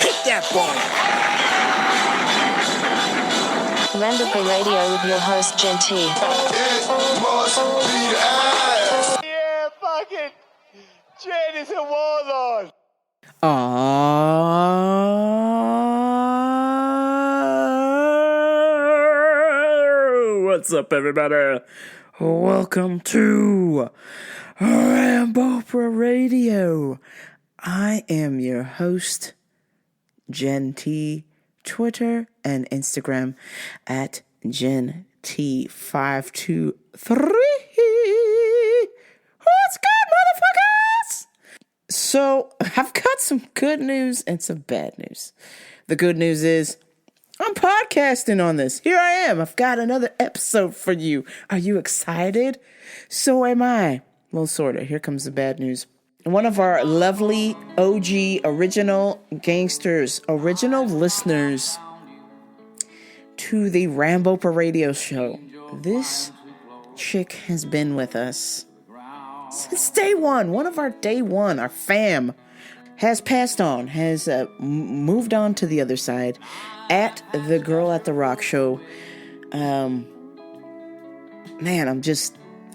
Hit that boy. Randomly Radio with your host, Jen T. It must be ass. Yeah, fucking Jen is a warlord. What's up, everybody? Welcome to Rambo Radio. I am your host, Jen T. Twitter and Instagram at GenT523. What's good, motherfuckers? So, I've got some good news and some bad news. The good news is, I'm podcasting on this. Here I am. I've got another episode for you. Are you excited? So am I. Well, sort of. Here comes the bad news. One of our lovely OG original gangsters, original listeners to the Rambo Radio show. This chick has been with us since day one. One of our day one, our fam, has passed on, has moved on to the other side at the Girl at the Rock show. Man,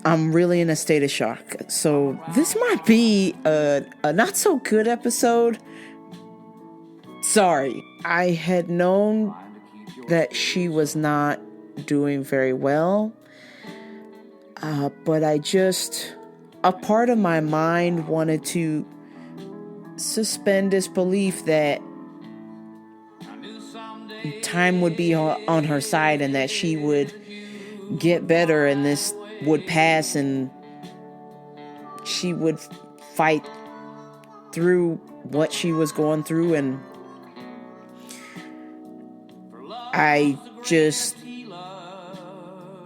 I'm really in a state of shock. So this might be a not so good episode. Sorry. I had known that she was not doing very well. But a part of my mind wanted to suspend disbelief that time would be on her side and that she would get better and this would pass and she would fight through what she was going through. And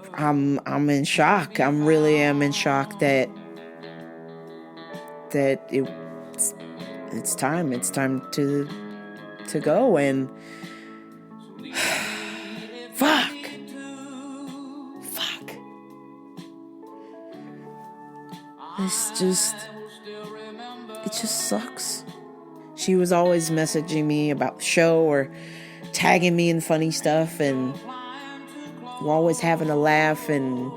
I'm in shock. I really am in shock that it's time to go. And fuck. It just sucks. She was always messaging me about the show or tagging me in funny stuff, and we're always having a laugh. And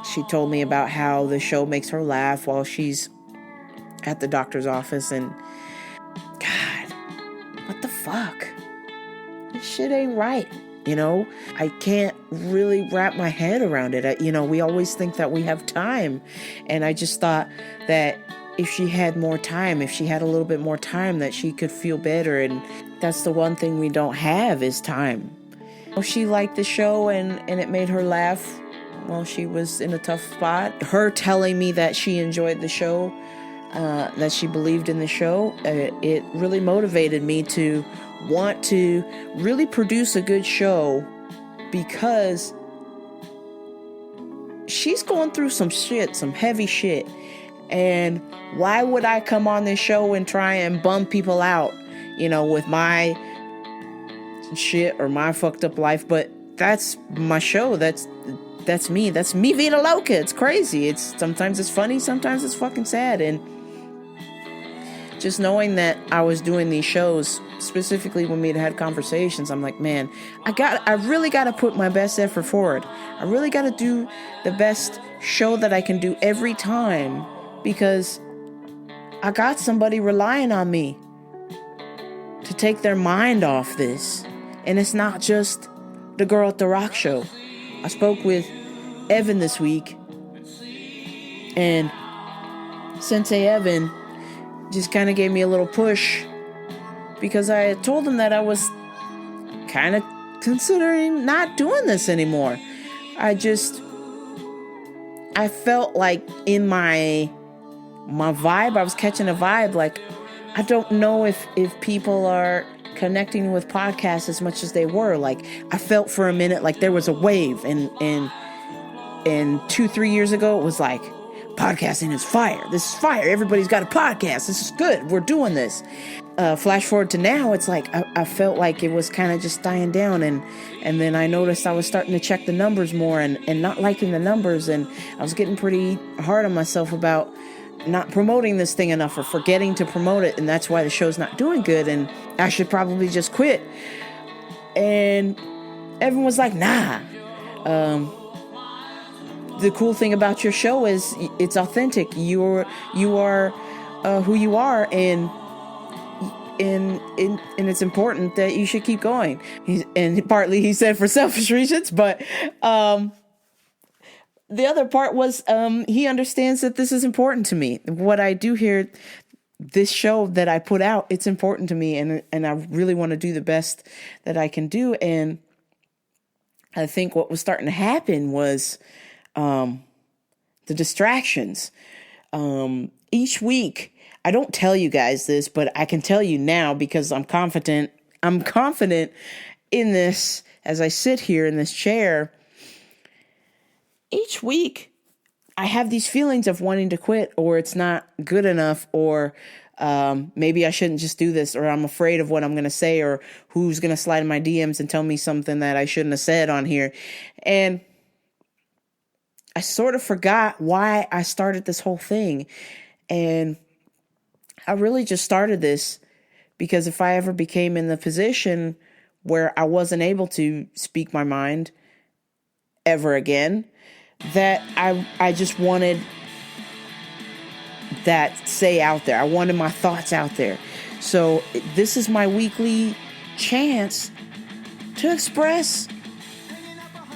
she told me about how the show makes her laugh while she's at the doctor's office. And God, what the fuck? This shit ain't right. You know, I can't really wrap my head around it. We always think that we have time. And I just thought that if she had more time, if she had a little bit more time, that she could feel better. And that's the one thing we don't have is time. She liked the show and it made her laugh while she was in a tough spot. Her telling me that she enjoyed the show, that she believed in the show, it really motivated me to want to really produce a good show, because she's going through some shit, some heavy shit. And why would I come on this show and try and bum people out, with my shit or my fucked up life? But that's my show. That's me. That's me Vida Loca. It's crazy. Sometimes it's funny, sometimes it's fucking sad. And just knowing that I was doing these shows, specifically when we'd had conversations, I'm like, man, I really got to put my best effort forward. I really got to do the best show that I can do every time, because I got somebody relying on me to take their mind off this. And it's not just the Girl at the Rock show. I spoke with Evan this week, and Sensei Evan just kind of gave me a little push, because I had told him that I was kind of considering not doing this anymore. I felt like in my vibe, I was catching a vibe, like, I don't know if people are connecting with podcasts as much as they were. Like, I felt for a minute like there was a wave, and 2-3 years ago it was like, podcasting is fire. This is fire. Everybody's got a podcast. This is good. We're doing this. flash forward to now, it's like I felt like it was kind of just dying down, and then I noticed I was starting to check the numbers more and not liking the numbers, and I was getting pretty hard on myself about not promoting this thing enough or forgetting to promote it, and that's why the show's not doing good, and I should probably just quit. And everyone was like, nah. The cool thing about your show is it's authentic. You are who you are, and it's important that you should keep going. And partly he said for selfish reasons, but the other part was he understands that this is important to me. What I do here, this show that I put out, it's important to me, and I really want to do the best that I can do. And I think what was starting to happen was the distractions. Each week, I don't tell you guys this, but I can tell you now because I'm confident in this as I sit here in this chair. Each week, I have these feelings of wanting to quit, or it's not good enough, or maybe I shouldn't just do this, or I'm afraid of what I'm going to say, or who's going to slide in my DMs and tell me something that I shouldn't have said on here. And I sort of forgot why I started this whole thing. And I really just started this because if I ever became in the position where I wasn't able to speak my mind ever again, that I just wanted that say out there. I wanted my thoughts out there. So this is my weekly chance to express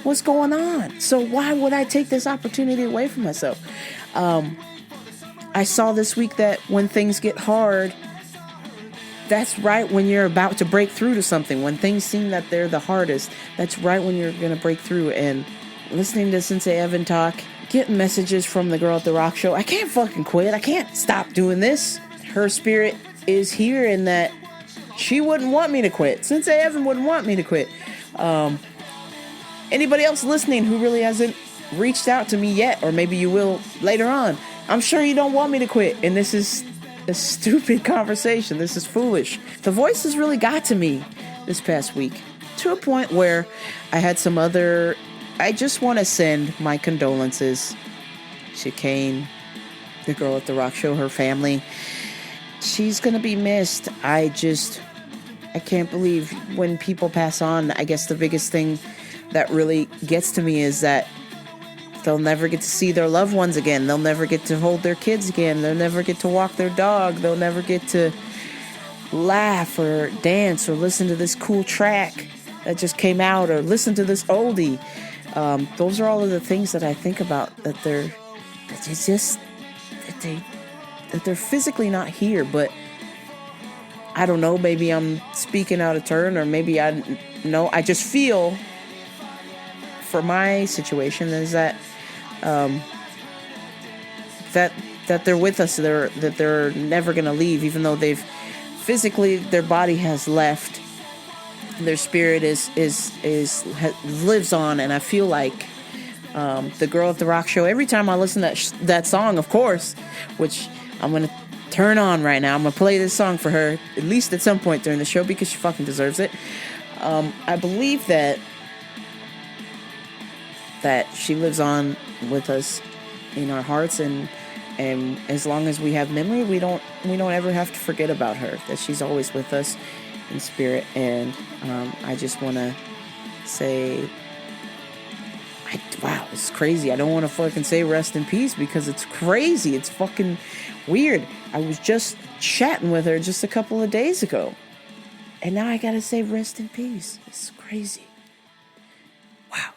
what's going on. So why would I take this opportunity away from myself? I saw this week that when things get hard, that's right when you're about to break through to something. When things seem that they're the hardest, that's right when you're going to break through. And listening to Sensei Evan talk, getting messages from the girl at the rock show, I can't fucking quit. I can't stop doing this. Her spirit is here in that she wouldn't want me to quit. Sensei Evan wouldn't want me to quit. Anybody else listening who really hasn't reached out to me yet, or maybe you will later on, I'm sure you don't want me to quit. And this is a stupid conversation. This is foolish. The voices really got to me this past week to a point where I just want to send my condolences to Kane, the girl at the rock show, her family. She's going to be missed. I can't believe when people pass on. I guess the biggest thing that really gets to me is that they'll never get to see their loved ones again. They'll never get to hold their kids again. They'll never get to walk their dog. They'll never get to laugh or dance or listen to this cool track that just came out or listen to this oldie. Those are all of the things that I think about, that they're physically not here. But I don't know, maybe I'm speaking out of turn, or maybe I just feel for my situation is that that they're with us, that they're never going to leave, even though they've physically, their body has left, their spirit lives on. And I feel like the girl at the rock show, every time I listen to that song, of course, which I'm going to turn on right now, I'm going to play this song for her at least at some point during the show because she fucking deserves it. I believe that she lives on with us in our hearts, and as long as we have memory, we don't ever have to forget about her, that she's always with us in spirit. And I just want to say, wow, it's crazy. I don't want to fucking say rest in peace because it's crazy. It's fucking weird. I was just chatting with her just a couple of days ago, and now I gotta say rest in peace. It's crazy. Wow.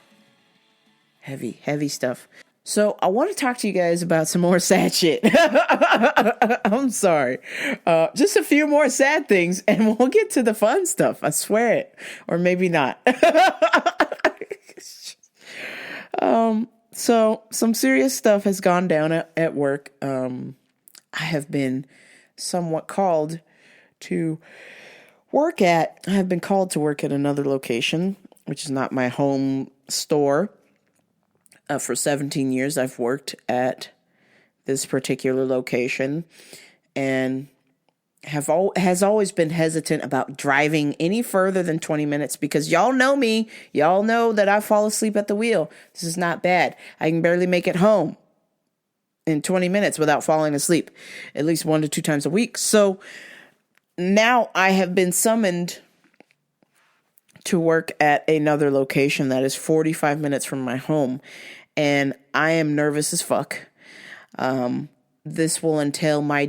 Heavy stuff. So I want to talk to you guys about some more sad shit. I'm sorry. Just a few more sad things and we'll get to the fun stuff. I swear it. Or maybe not. So some serious stuff has gone down at work. I have been somewhat called to work at. I have been called to work at another location, which is not my home store. For 17 years, I've worked at this particular location, and has always been hesitant about driving any further than 20 minutes because y'all know me. Y'all know that I fall asleep at the wheel. This is not bad. I can barely make it home in 20 minutes without falling asleep, at least 1 to 2 times a week. So now I have been summoned to work at another location that is 45 minutes from my home, and I am nervous as fuck. This will entail my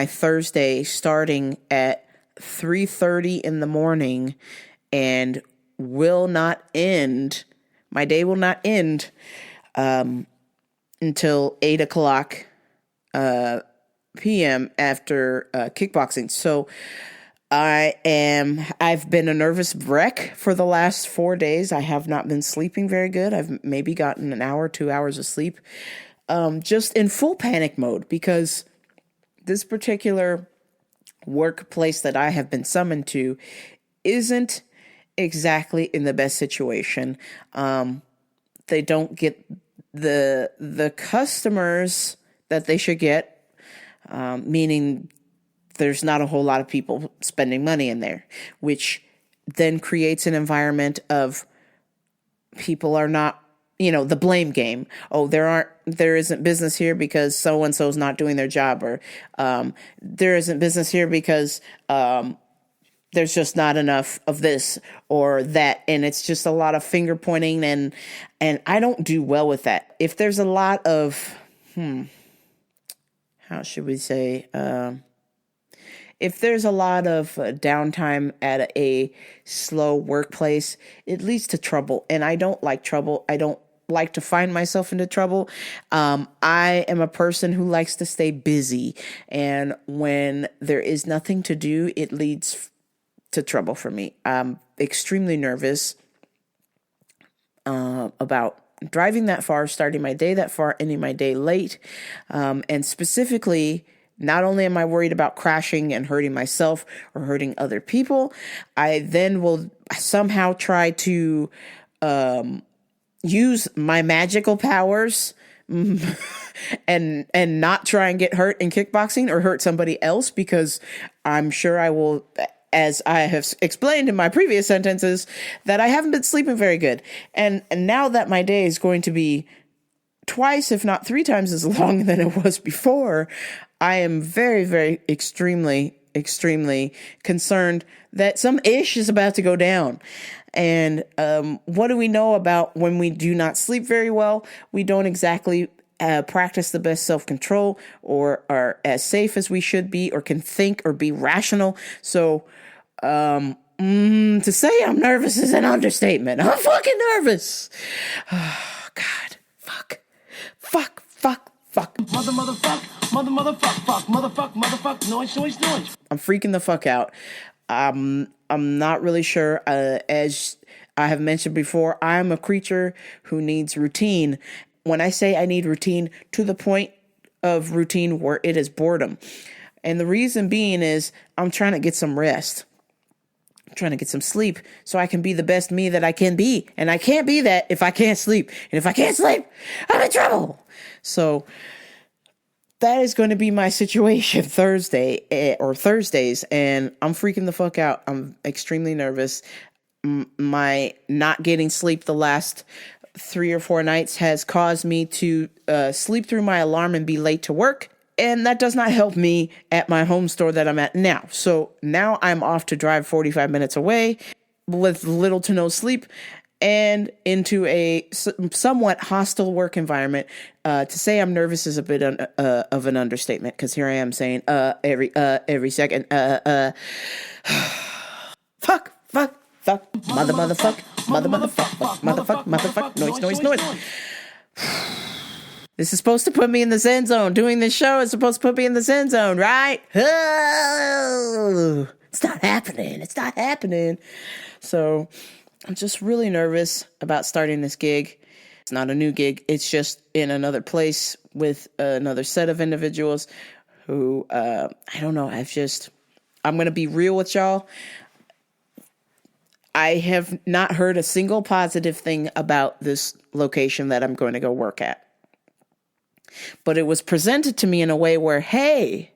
Thursday, starting at 3:30 in the morning, and will not end. My day will not end until 8 o'clock p.m. after kickboxing. So I've been a nervous wreck for the last 4 days. I have not been sleeping very good. I've maybe gotten an hour, 2 hours of sleep, just in full panic mode because this particular workplace that I have been summoned to isn't exactly in the best situation. They don't get the customers that they should get, meaning there's not a whole lot of people spending money in there, which then creates an environment of people are not, the blame game. Oh, there isn't business here because so-and-so's not doing their job, or there isn't business here because there's just not enough of this or that. And it's just a lot of finger pointing, and I don't do well with that. If there's a lot of, how should we say, if there's a lot of downtime at a slow workplace, it leads to trouble. And I don't like trouble. I don't like to find myself into trouble. I am a person who likes to stay busy. And when there is nothing to do, it leads to trouble for me. I'm extremely nervous about driving that far, starting my day that far, ending my day late. And specifically, not only am I worried about crashing and hurting myself or hurting other people, I then will somehow try to use my magical powers and not try and get hurt in kickboxing or hurt somebody else, because I'm sure I will, as I have explained in my previous sentences, that I haven't been sleeping very good. And now that my day is going to be twice, if not 3 times as long than it was before, I am very, very, extremely concerned that some ish is about to go down. And what do we know about when we do not sleep very well? We don't exactly practice the best self-control or are as safe as we should be or can think or be rational. So to say I'm nervous is an understatement. I'm fucking nervous. Oh, God. Fuck. Motherfuck, noise. I'm freaking the fuck out. I'm not really sure. As I have mentioned before, I'm a creature who needs routine. When I say I need routine, to the point of routine where it is boredom. And the reason being is I'm trying to get some rest. I'm trying to get some sleep so I can be the best me that I can be. And I can't be that if I can't sleep. And if I can't sleep, I'm in trouble. So that is going to be my situation Thursdays, and I'm freaking the fuck out. I'm extremely nervous. My not getting sleep the last 3 or 4 nights has caused me to sleep through my alarm and be late to work, and that does not help me at my home store that I'm at now. So now I'm off to drive 45 minutes away with little to no sleep and into a somewhat hostile work environment. To say I'm nervous is a bit of an understatement, because here I am saying every second fuck motherfuck noise. This is supposed to put me in the zen zone. Doing this show is supposed to put me in the zen zone, right? Oh, it's not happening. So I'm just really nervous about starting this gig. It's not a new gig. It's just in another place with another set of individuals who, I don't know. I'm going to be real with y'all. I have not heard a single positive thing about this location that I'm going to go work at. But it was presented to me in a way where, hey,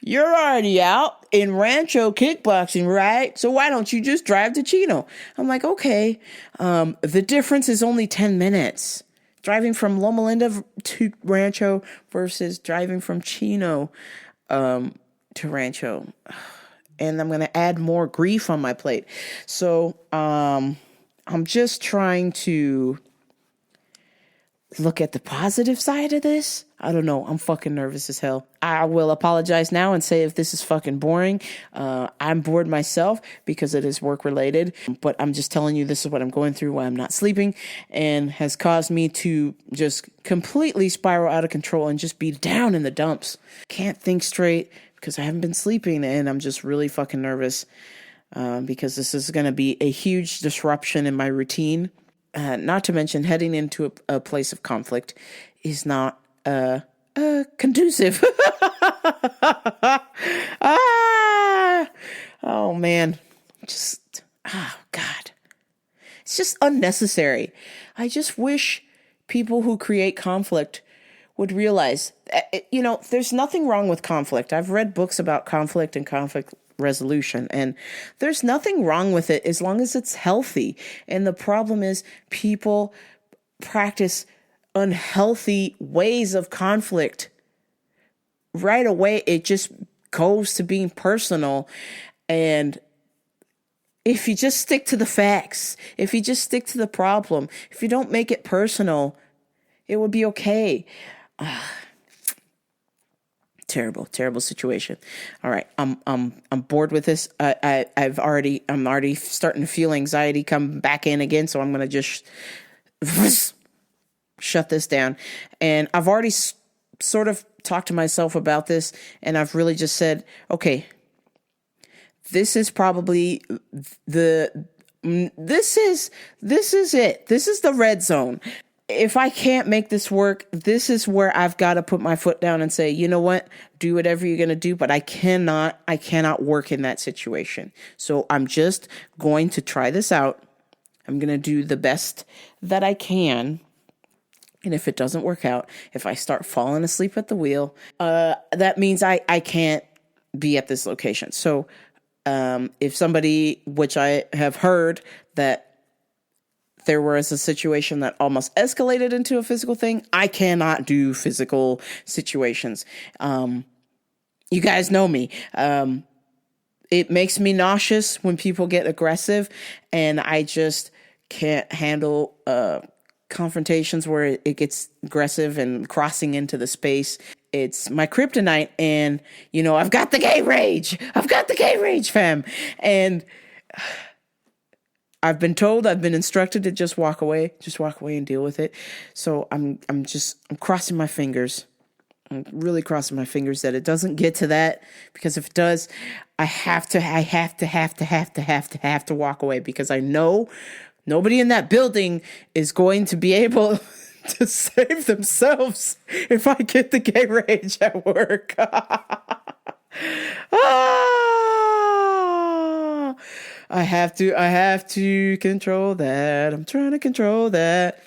You're already out in Rancho kickboxing, right? So why don't you just drive to Chino? I'm like, okay. The difference is only 10 minutes. Driving from Loma Linda to Rancho versus driving from Chino to Rancho. And I'm going to add more grief on my plate. So I'm just trying to look at the positive side of this. I don't know. I'm fucking nervous as hell. I will apologize now and say if this is fucking boring. I'm bored myself because it is work related. But I'm just telling you this is what I'm going through, why I'm not sleeping, and has caused me to just completely spiral out of control and just be down in the dumps. Can't think straight because I haven't been sleeping, and I'm just really fucking nervous because this is going to be a huge disruption in my routine. Not to mention heading into a place of conflict is not conducive. Oh, man. Oh, God. It's just unnecessary. I just wish people who create conflict would realize, there's nothing wrong with conflict. I've read books about conflict and conflict resolution, and there's nothing wrong with it as long as it's healthy. And the problem is people practice unhealthy ways of conflict. Right away, it just goes to being personal. And if you just stick to the facts, if you just stick to the problem, if you don't make it personal, it would be okay. Terrible situation. All right, I'm bored with this. I'm already starting to feel anxiety come back in again. So I'm gonna just shut this down. And I've already sort of talked to myself about this, and I've really just said, okay, this is probably this is it. This is the red zone. If I can't make this work, this is where I've got to put my foot down and say, you know what, do whatever you're going to do, but I cannot work in that situation. So I'm just going to try this out. I'm going to do the best that I can. And if it doesn't work out, if I start falling asleep at the wheel, that means I can't be at this location. So if somebody, which I have heard that there was a situation that almost escalated into a physical thing, I cannot do physical situations. You guys know me. It makes me nauseous when people get aggressive, and I just can't handle confrontations where it gets aggressive and crossing into the space. It's my kryptonite, and I've got the gay rage. Fam. And I've been instructed to just walk away and deal with it. So I'm crossing my fingers. I'm really crossing my fingers that it doesn't get to that, because if it does, I have to walk away, because I know nobody in that building is going to be able to save themselves if I get the gay rage at work. I have to control that. I'm trying to control that.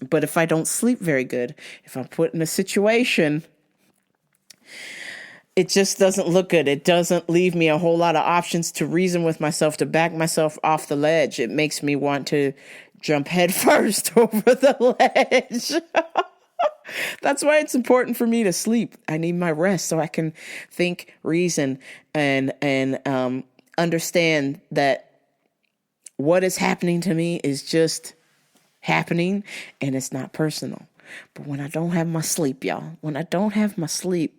But if I don't sleep very good, if I'm put in a situation, it just doesn't look good. It doesn't leave me a whole lot of options to reason with myself, to back myself off the ledge. It makes me want to jump head first over the ledge. That's why it's important for me to sleep. I need my rest so I can think, reason, and understand that what is happening to me is just happening, and it's not personal. But when I don't have my sleep, y'all, the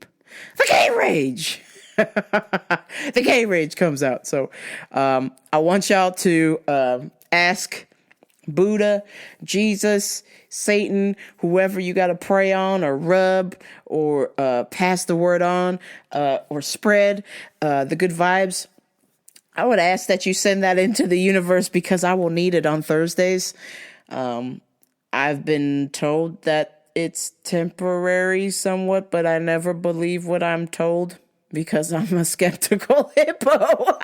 gay rage, the gay rage comes out. So I want y'all to ask Buddha, Jesus, Satan, whoever you got to pray on or rub or pass the word on or spread the good vibes. I would ask that you send that into the universe, because I will need it on Thursdays. I've been told that it's temporary somewhat, but I never believe what I'm told, because I'm a skeptical hippo.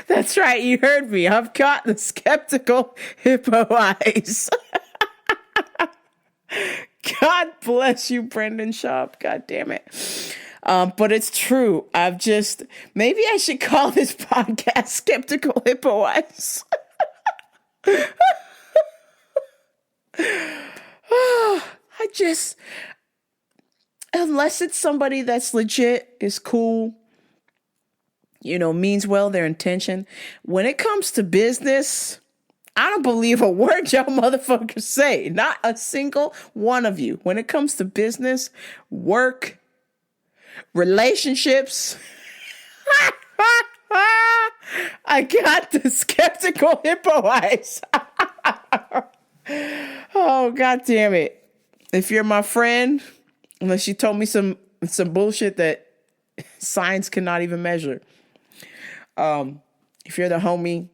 That's right, you heard me. I've got the skeptical hippo eyes. God bless you, Brendan Schaub. God damn it. But it's true. Maybe I should call this podcast Skeptical Hippo Eyes. Unless it's somebody that's legit, is cool, means well their intention. When it comes to business, I don't believe a word y'all motherfuckers say. Not a single one of you. When it comes to business, work, relationships, I got the skeptical hippo eyes. Oh, God damn it. If you're my friend, unless you told me some bullshit that science cannot even measure. If you're the homie,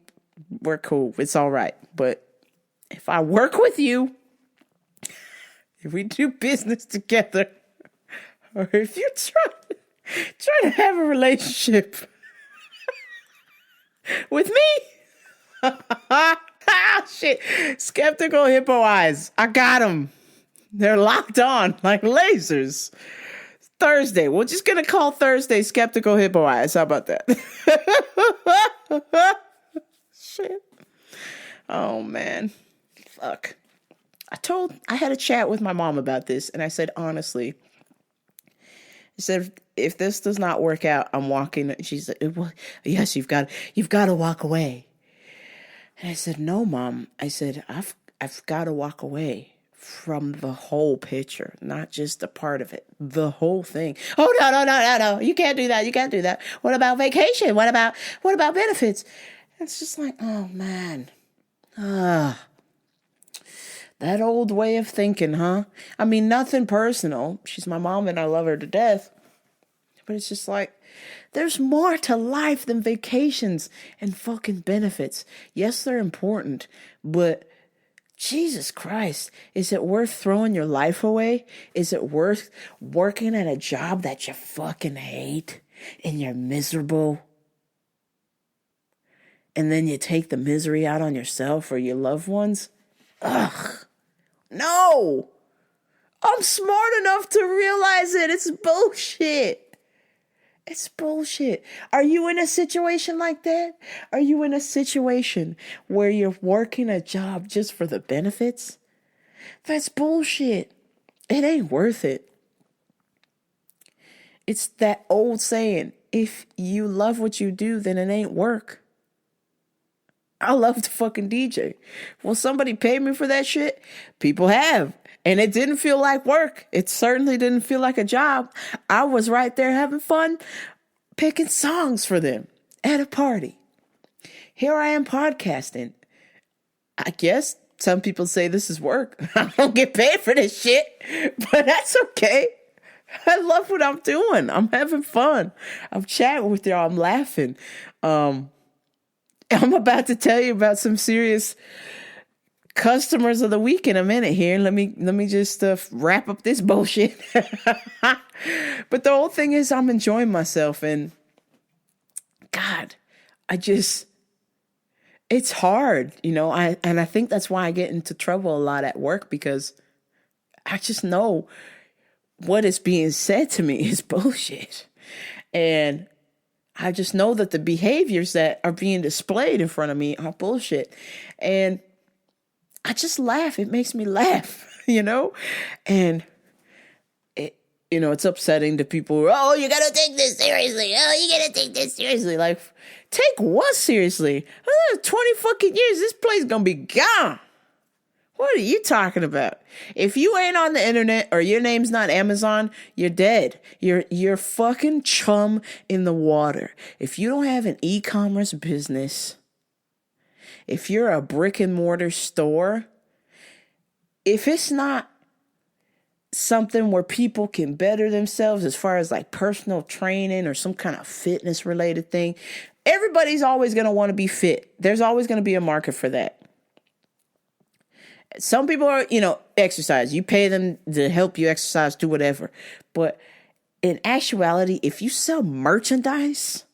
we're cool. It's all right. But if I work with you, if we do business together, or if you're trying to have a relationship with me, shit, skeptical hippo eyes. I got them. They're locked on like lasers. Thursday. We're just going to call Thursday Skeptical Hippo Eyes. How about that? Shit. Oh, man. Fuck. I had a chat with my mom about this, and I said, honestly, I said, if this does not work out, I'm walking. She said, well, yes, you've got to walk away. And I said, no, Mom. I said, I've got to walk away from the whole picture, not just a part of it, the whole thing. Oh, no. You can't do that. You can't do that. What about vacation? What about benefits? It's just like, oh, man. That old way of thinking, huh? I mean, nothing personal. She's my mom and I love her to death. But it's just like, there's more to life than vacations and fucking benefits. Yes, they're important, but Jesus Christ, is it worth throwing your life away? Is it worth working at a job that you fucking hate and you're miserable? And then you take the misery out on yourself or your loved ones? Ugh. No! I'm smart enough to realize it. It's bullshit. It's bullshit. Are you in a situation like that? Are you in a situation where you're working a job just for the benefits? That's bullshit. It ain't worth it. It's that old saying, if you love what you do, then it ain't work. I love to fucking DJ. Will somebody pay me for that shit? People have. And it didn't feel like work. It certainly didn't feel like a job. I was right there having fun, picking songs for them at a party. Here I am podcasting. I guess some people say this is work. I don't get paid for this shit, but that's okay. I love what I'm doing. I'm having fun. I'm chatting with y'all. I'm laughing. I'm about to tell you about some serious customers of the week in a minute here. Let me just wrap up this bullshit. But the whole thing is I'm enjoying myself, and God, it's hard, I think that's why I get into trouble a lot at work, because I just know what is being said to me is bullshit. And I just know that the behaviors that are being displayed in front of me are bullshit. And I just laugh. It makes me laugh, and it's upsetting to people. Oh, you got to take this seriously. Oh, you got to take this seriously. Like, take what seriously? 20 fucking years, this place going to be gone. What are you talking about? If you ain't on the internet or your name's not Amazon, you're dead. You're fucking chum in the water. If you don't have an e-commerce business, if you're a brick and mortar store, if it's not something where people can better themselves as far as like personal training or some kind of fitness related thing, everybody's always going to want to be fit. There's always going to be a market for that. Some people are, exercise. You pay them to help you exercise, do whatever. But in actuality, if you sell merchandise,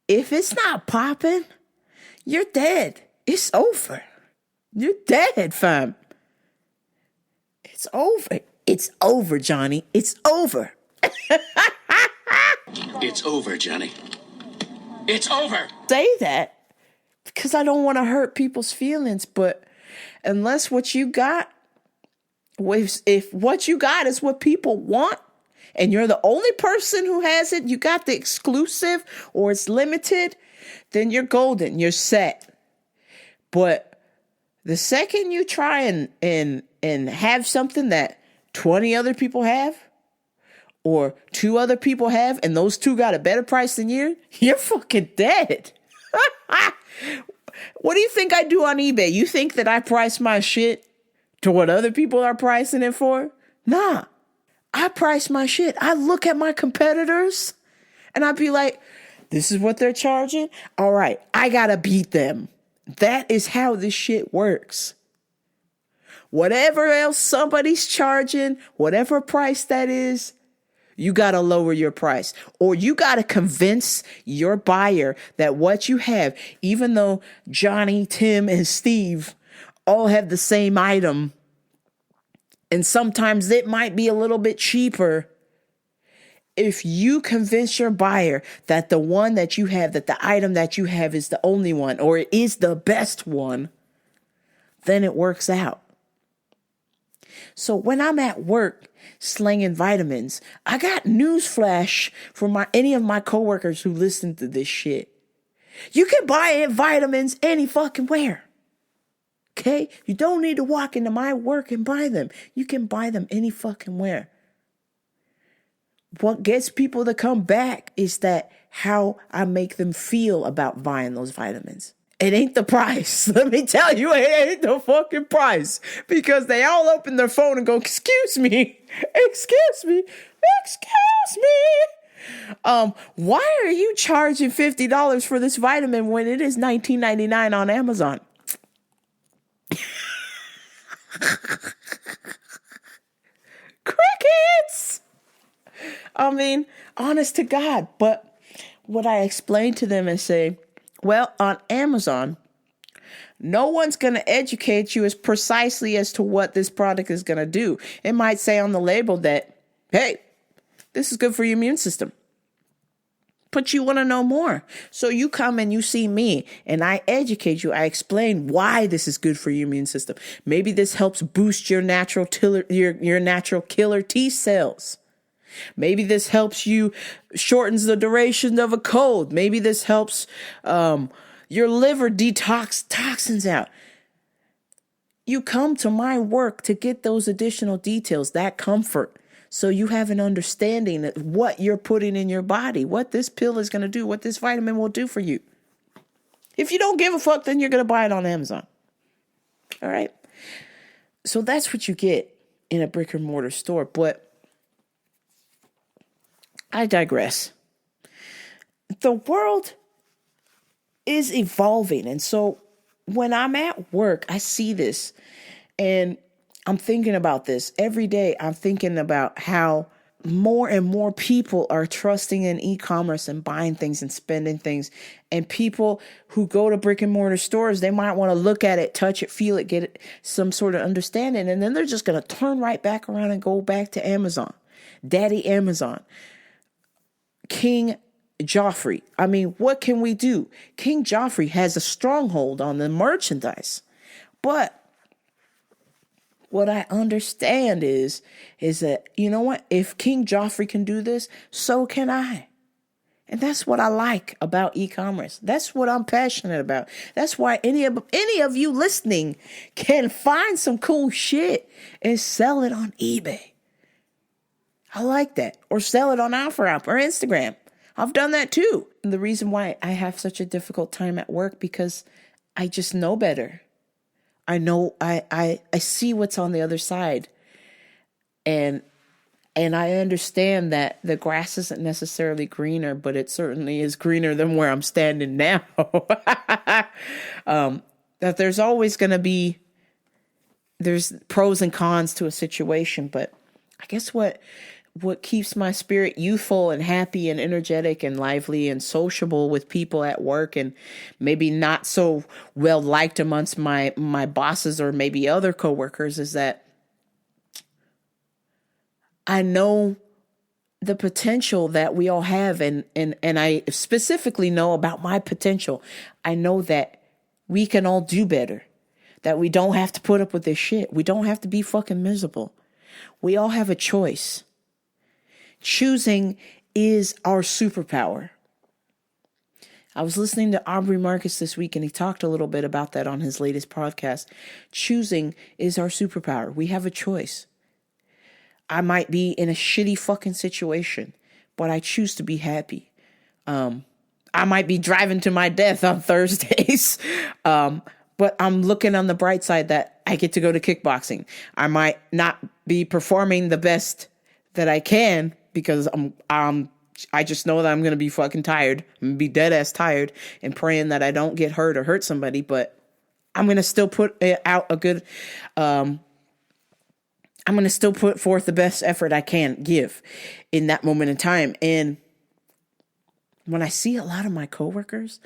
if it's not popping, you're dead. It's over. You're dead, fam. It's over. It's over, Johnny. It's over. It's over, Johnny. It's over. Say that because I don't want to hurt people's feelings, but unless what you got, if what you got is what people want, and you're the only person who has it, you got the exclusive or it's limited, then you're golden, you're set. But the second you try and have something that 20 other people have, or 2 other people have, and those 2 got a better price than you, you're fucking dead. What do you think I do on eBay? You think that I price my shit to what other people are pricing it for? Nah. I price my shit. I look at my competitors and I'd be like, this is what they're charging. All right, I gotta beat them. That is how this shit works. Whatever else somebody's charging, whatever price that is, you gotta lower your price. Or you gotta convince your buyer that what you have, even though Johnny, Tim, and Steve all have the same item, and sometimes it might be a little bit cheaper. If you convince your buyer that the one that you have, that the item that you have is the only one, or it is the best one, then it works out. So when I'm at work slinging vitamins, I got newsflash for any of my coworkers who listen to this shit. You can buy vitamins any fucking where. Okay? You don't need to walk into my work and buy them. You can buy them any fucking where. What gets people to come back is that how I make them feel about buying those vitamins. It ain't the price. Let me tell you, it ain't the fucking price. Because they all open their phone and go, excuse me, excuse me, excuse me. Why are you charging $50 for this vitamin when it is $19.99 on Amazon? Crickets! I mean, honest to God. But what I explain to them and say, well, on Amazon, no one's going to educate you as precisely as to what this product is going to do. It might say on the label that, hey, this is good for your immune system. But you want to know more. So you come and you see me and I educate you. I explain why this is good for your immune system. Maybe this helps boost your natural killer T cells. Maybe this helps you, shortens the duration of a cold. Maybe this helps your liver detox toxins out. You come to my work to get those additional details, that comfort. So you have an understanding of what you're putting in your body, what this pill is going to do, what this vitamin will do for you. If you don't give a fuck, then you're going to buy it on Amazon. All right. So that's what you get in a brick and mortar store. But I digress. The world is evolving. And so when I'm at work, I see this and I'm thinking about this every day. I'm thinking about how more and more people are trusting in e-commerce and buying things and spending things. And people who go to brick and mortar stores, they might want to look at it, touch it, feel it, get some sort of understanding. And then they're just going to turn right back around and go back to Amazon. Daddy Amazon. King Joffrey. I mean, what can we do? King Joffrey has a stronghold on the merchandise. But what I understand is that, you know what? If King Joffrey can do this, so can I. And that's what I like about e-commerce. That's what I'm passionate about. That's why any of you listening can find some cool shit and sell it on eBay. I like that. Or sell it on OfferUp or Instagram. I've done that too. And the reason why I have such a difficult time at work, because I just know better. I know I see what's on the other side. And I understand that the grass isn't necessarily greener, but it certainly is greener than where I'm standing now. That there's always going to be, there's pros and cons to a situation, but I guess what keeps my spirit youthful and happy and energetic and lively and sociable with people at work, and maybe not so well liked amongst my bosses or maybe other coworkers, is that I know the potential that we all have, and I specifically know about my potential. I know that we can all do better, that we don't have to put up with this shit. We don't have to be fucking miserable. We all have a choice. Choosing is our superpower. I was listening to Aubrey Marcus this week, and he talked a little bit about that on his latest podcast. Choosing is our superpower. We have a choice. I might be in a shitty fucking situation, but I choose to be happy. I might be driving to my death on Thursdays, but I'm looking on the bright side that I get to go to kickboxing. I might not be performing the best that I can because I just know that I'm going to be fucking tired. I'm going to be dead ass tired and praying that I don't get hurt or hurt somebody, but I'm going to still put out a good, I'm going to still put forth the best effort I can give in that moment in time. And when I see a lot of my coworkers,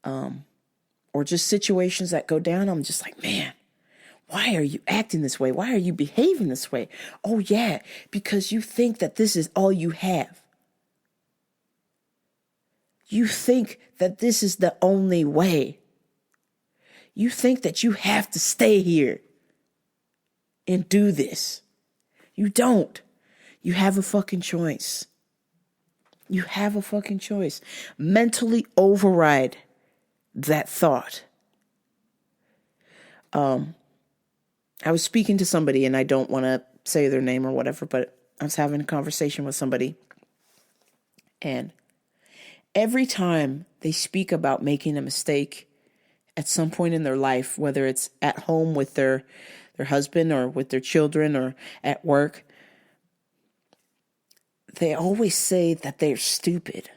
or just situations that go down, I'm just like, man, why are you acting this way? Why are you behaving this way? Oh yeah, because you think that this is all you have. You think that this is the only way. You think that you have to stay here and do this. You don't. You have a fucking choice. You have a fucking choice. Mentally override that thought. I was speaking to somebody, and I don't want to say their name or whatever, but I was having a conversation with somebody, and every time they speak about making a mistake at some point in their life, whether it's at home with their husband or with their children or at work, they always say that they're stupid.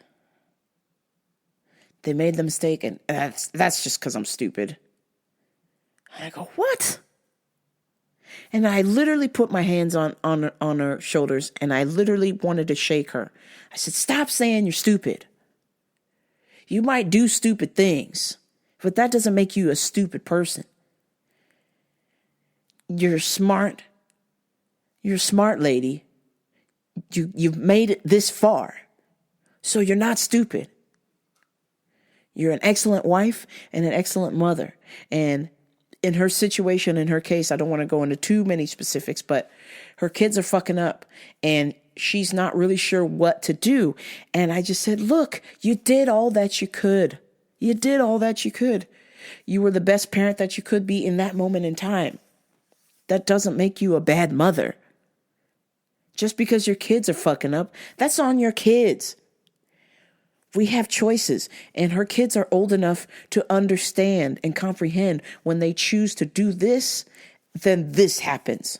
They made the mistake, and that's just because I'm stupid. And I go, what? And I literally put my hands on her shoulders, and I literally wanted to shake her. I said, stop saying you're stupid. You might do stupid things, but that doesn't make you a stupid person. You're smart. You're a smart lady. You've made it this far, so you're not stupid. You're an excellent wife and an excellent mother. And in her situation, in her case, I don't want to go into too many specifics, but her kids are fucking up and she's not really sure what to do. And I just said, look, you did all that you could. You did all that you could. You were the best parent that you could be in that moment in time. That doesn't make you a bad mother. Just because your kids are fucking up, that's on your kids. We have choices, and her kids are old enough to understand and comprehend when they choose to do this, then this happens.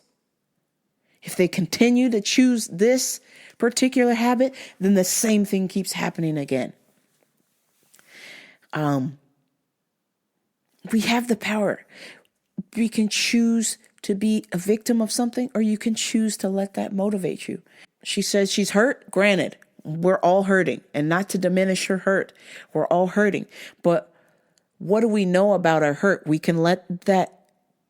If they continue to choose this particular habit, then the same thing keeps happening again. We have the power. We can choose to be a victim of something, or you can choose to let that motivate you. She says she's hurt. Granted, we're all hurting, and not to diminish her hurt. We're all hurting. But what do we know about our hurt? We can let that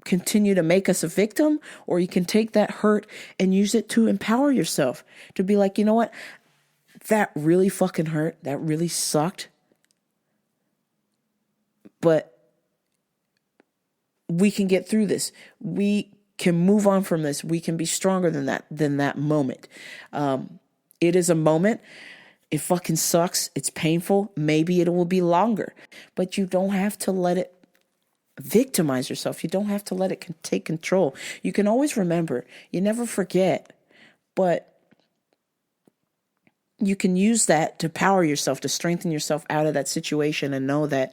continue to make us a victim, or you can take that hurt and use it to empower yourself, to be like, you know what? That really fucking hurt. That really sucked. But we can get through this. We can move on from this. We can be stronger than that moment. It is a moment. It fucking sucks. It's painful. Maybe it will be longer, but you don't have to let it victimize yourself. You don't have to let it take control. You can always remember. You never forget, but you can use that to power yourself, to strengthen yourself out of that situation, and know that,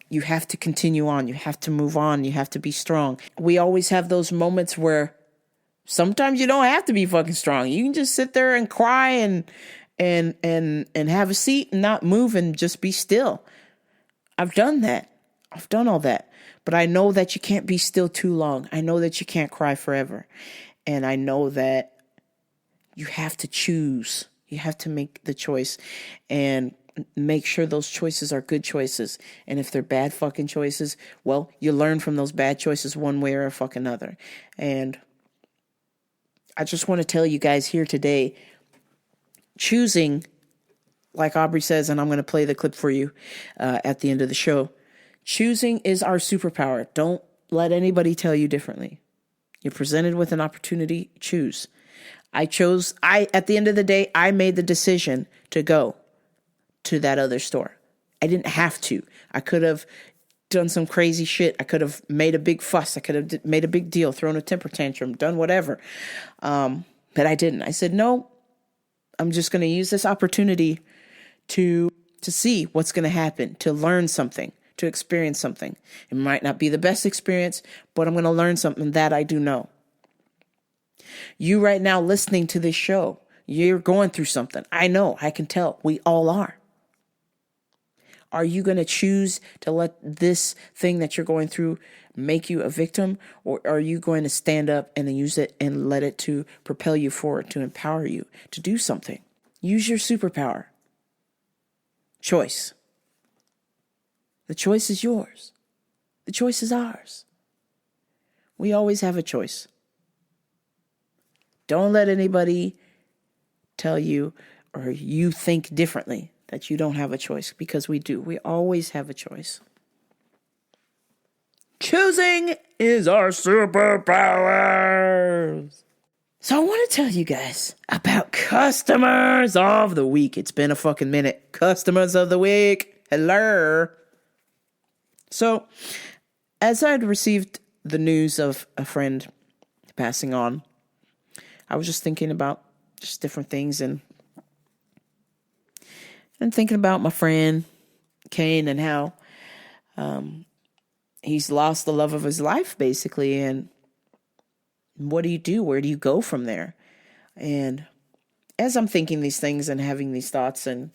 you have to continue on. You have to move on. You have to be strong. We always have those moments where sometimes you don't have to be fucking strong. You can just sit there and cry and have a seat and not move and just be still. I've done that. I've done all that. But I know that you can't be still too long. I know that you can't cry forever. And I know that you have to choose. You have to make the choice and make sure those choices are good choices. And if they're bad fucking choices, well, you learn from those bad choices one way or a fucking other. And I just want to tell you guys here today, choosing, like Aubrey says, and I'm going to play the clip for you at the end of the show. Choosing is our superpower. Don't let anybody tell you differently. You're presented with an opportunity, choose. At the end of the day, I made the decision to go to that other store. I didn't have to. I could have done some crazy shit. I could have made a big fuss. I could have made a big deal, thrown a temper tantrum, done whatever. But I didn't. I said, no, I'm just going to use this opportunity to see what's going to happen, to learn something, to experience something. It might not be the best experience, but I'm going to learn something that I do know. You right now listening to this show, you're going through something. I know, I can tell. We all are. Are you going to choose to let this thing that you're going through make you a victim? Or are you going to stand up and use it and let it to propel you forward, to empower you to do something? Use your superpower. Choice. The choice is yours. The choice is ours. We always have a choice. Don't let anybody tell you or you think differently that you don't have a choice, because we do. We always have a choice. Choosing is our superpowers. So I want to tell you guys about customers of the week. It's been a fucking minute. Customers of the week. Hello. So, as I'd received the news of a friend passing on, I was just thinking about just different things and thinking about my friend Kane and how he's lost the love of his life, basically. And what do you do? Where do you go from there? And as I'm thinking these things and having these thoughts, and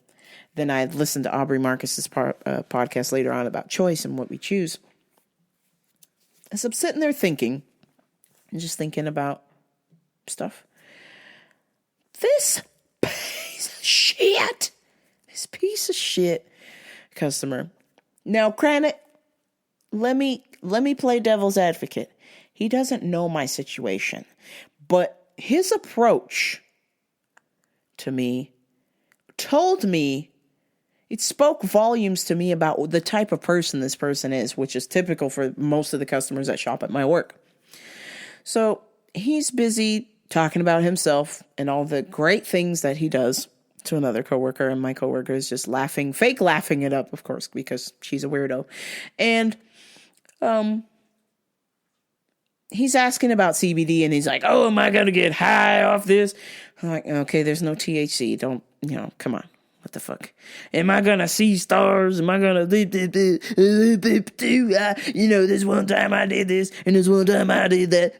then I listened to Aubrey Marcus's podcast later on about choice and what we choose. As I'm sitting there thinking, and just thinking about stuff, this piece of shit customer. Now, granted, let me play devil's advocate. He doesn't know my situation, but his approach to me told me, it spoke volumes to me about the type of person this person is, which is typical for most of the customers that shop at my work. So he's busy talking about himself and all the great things that he does to another coworker, and my coworker is just laughing, fake laughing it up, of course, because she's a weirdo. And he's asking about CBD, and he's like, "Oh, am I gonna get high off this?" I'm like, "Okay, there's no THC. Don't, come on. What the fuck? Am I gonna see stars? Am I gonna this one time I did this, and this one time I did that."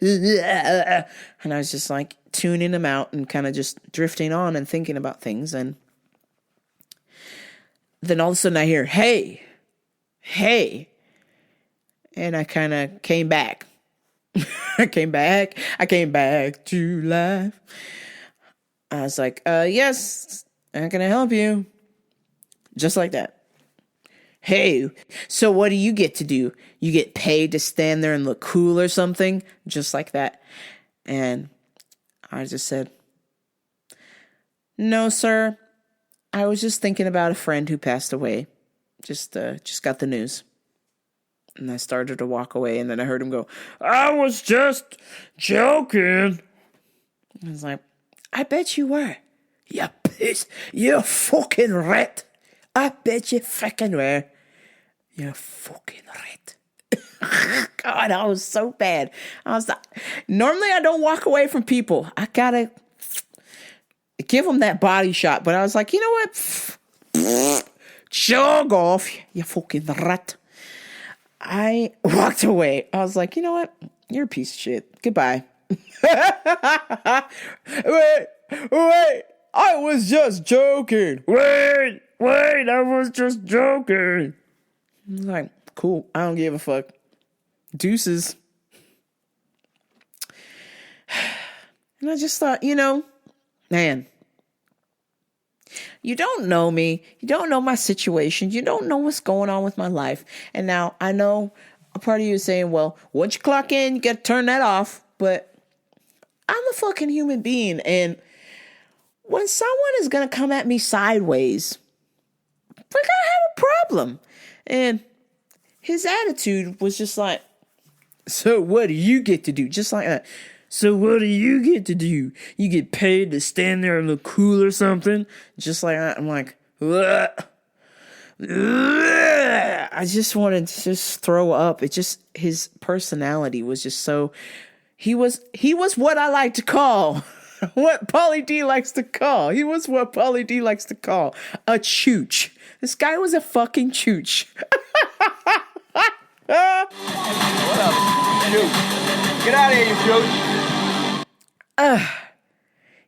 And I was just like tuning him out and kind of just drifting on and thinking about things. And then all of a sudden I hear, hey. And I kind of came back. I came back to life. I was like, yes, how can I help you? Just like that. Hey, so what do you get to do? You get paid to stand there and look cool or something? Just like that. And I just said, no, sir. I was just thinking about a friend who passed away. Just got the news. And I started to walk away, and then I heard him go, "I was just joking." I was like, I bet you were. You piece. You fucking rat. I bet you fucking were. You fucking rat. God, I was so bad. I was like, normally I don't walk away from people. I gotta give them that body shot. But I was like, you know what? Jog off, you fucking rat. I walked away. I was like, you know what? You're a piece of shit. Goodbye. Wait. I was just joking. Wait. I was just joking. I was like, cool. I don't give a fuck. Deuces. And I just thought, man, you don't know me. You don't know my situation. You don't know what's going on with my life. And now I know a part of you is saying, well, once you clock in, you got to turn that off. But I'm a fucking human being. And when someone is going to come at me sideways, we're going to have a problem. And his attitude was just like, so what do you get to do? Just like that. So what do you get to do? You get paid to stand there and look cool or something? Just like that. I'm like, ugh. Ugh. I just wanted to just throw up. His personality was just so, he was what I like to call, what Pauly D likes to call. He was what Pauly D likes to call a chooch. This guy was a fucking chooch. What up? Shoot. Get out of here, you chooch.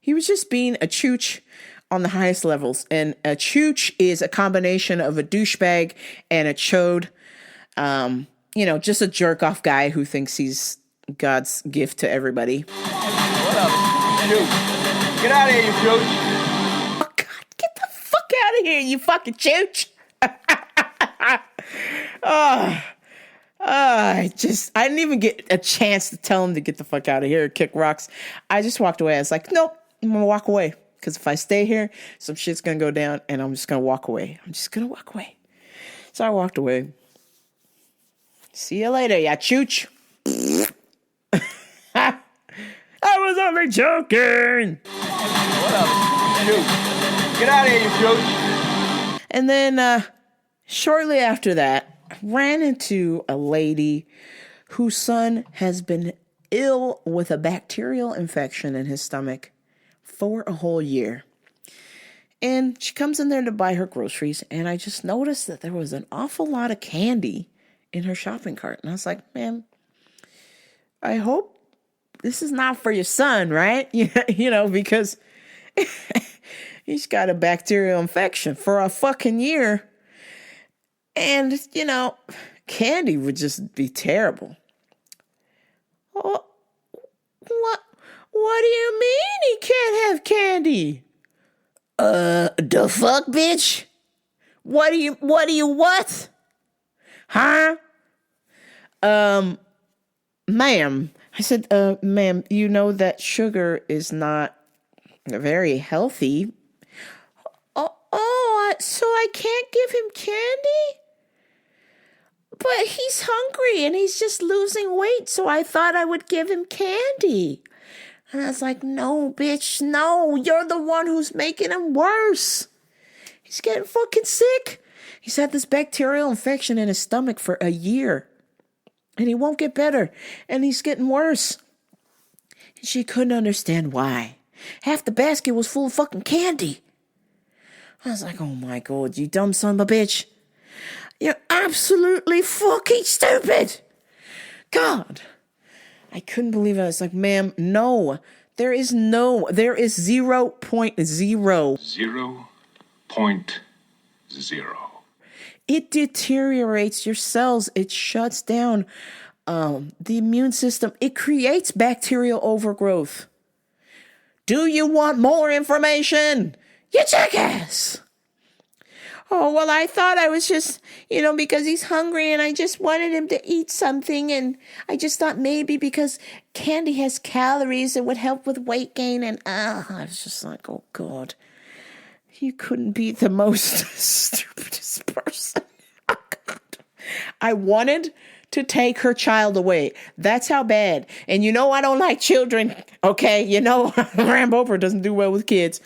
He was just being a chooch on the highest levels. And a chooch is a combination of a douchebag and a chode. Just a jerk-off guy who thinks he's God's gift to everybody. What up? Shoot. Get out of here, you chooch. Oh, God, get the fuck out of here, you fucking chooch. I didn't even get a chance to tell him to get the fuck out of here or kick rocks. I just walked away. I was like, nope, I'm going to walk away. Because if I stay here, some shit's going to go down and I'm just going to walk away. So I walked away. See you later, ya chooch. I was only joking. What up? Shoot. Get out of here, you chooch. And then shortly after that, I ran into a lady whose son has been ill with a bacterial infection in his stomach for a whole year. And she comes in there to buy her groceries, and I just noticed that there was an awful lot of candy in her shopping cart. And I was like, man, I hope this is not for your son, right? Because he's got a bacterial infection for a fucking year. And, candy would just be terrible. Oh, what do you mean he can't have candy? The fuck, bitch? What? Huh? Ma'am. I said, ma'am, you know that sugar is not very healthy. So I can't give him candy? But he's hungry and he's just losing weight, so I thought I would give him candy. And I was like, no, bitch, no. You're the one who's making him worse. He's getting fucking sick. He's had this bacterial infection in his stomach for a year. And he won't get better. And he's getting worse. And she couldn't understand why. Half the basket was full of fucking candy. I was like, oh my God, you dumb son of a bitch. You're absolutely fucking stupid. God. I couldn't believe it. I was like, ma'am, no. There is 0.0. 0.0. It deteriorates your cells. It shuts down the immune system. It creates bacterial overgrowth. Do you want more information? You jackass. Oh, well, I thought I was just, because he's hungry and I just wanted him to eat something. And I just thought maybe because candy has calories, it would help with weight gain. And I was just like, oh, God, you couldn't be the most stupidest person. Oh, God. I wanted to take her child away. That's how bad. And I don't like children. Okay. Rambover doesn't do well with kids.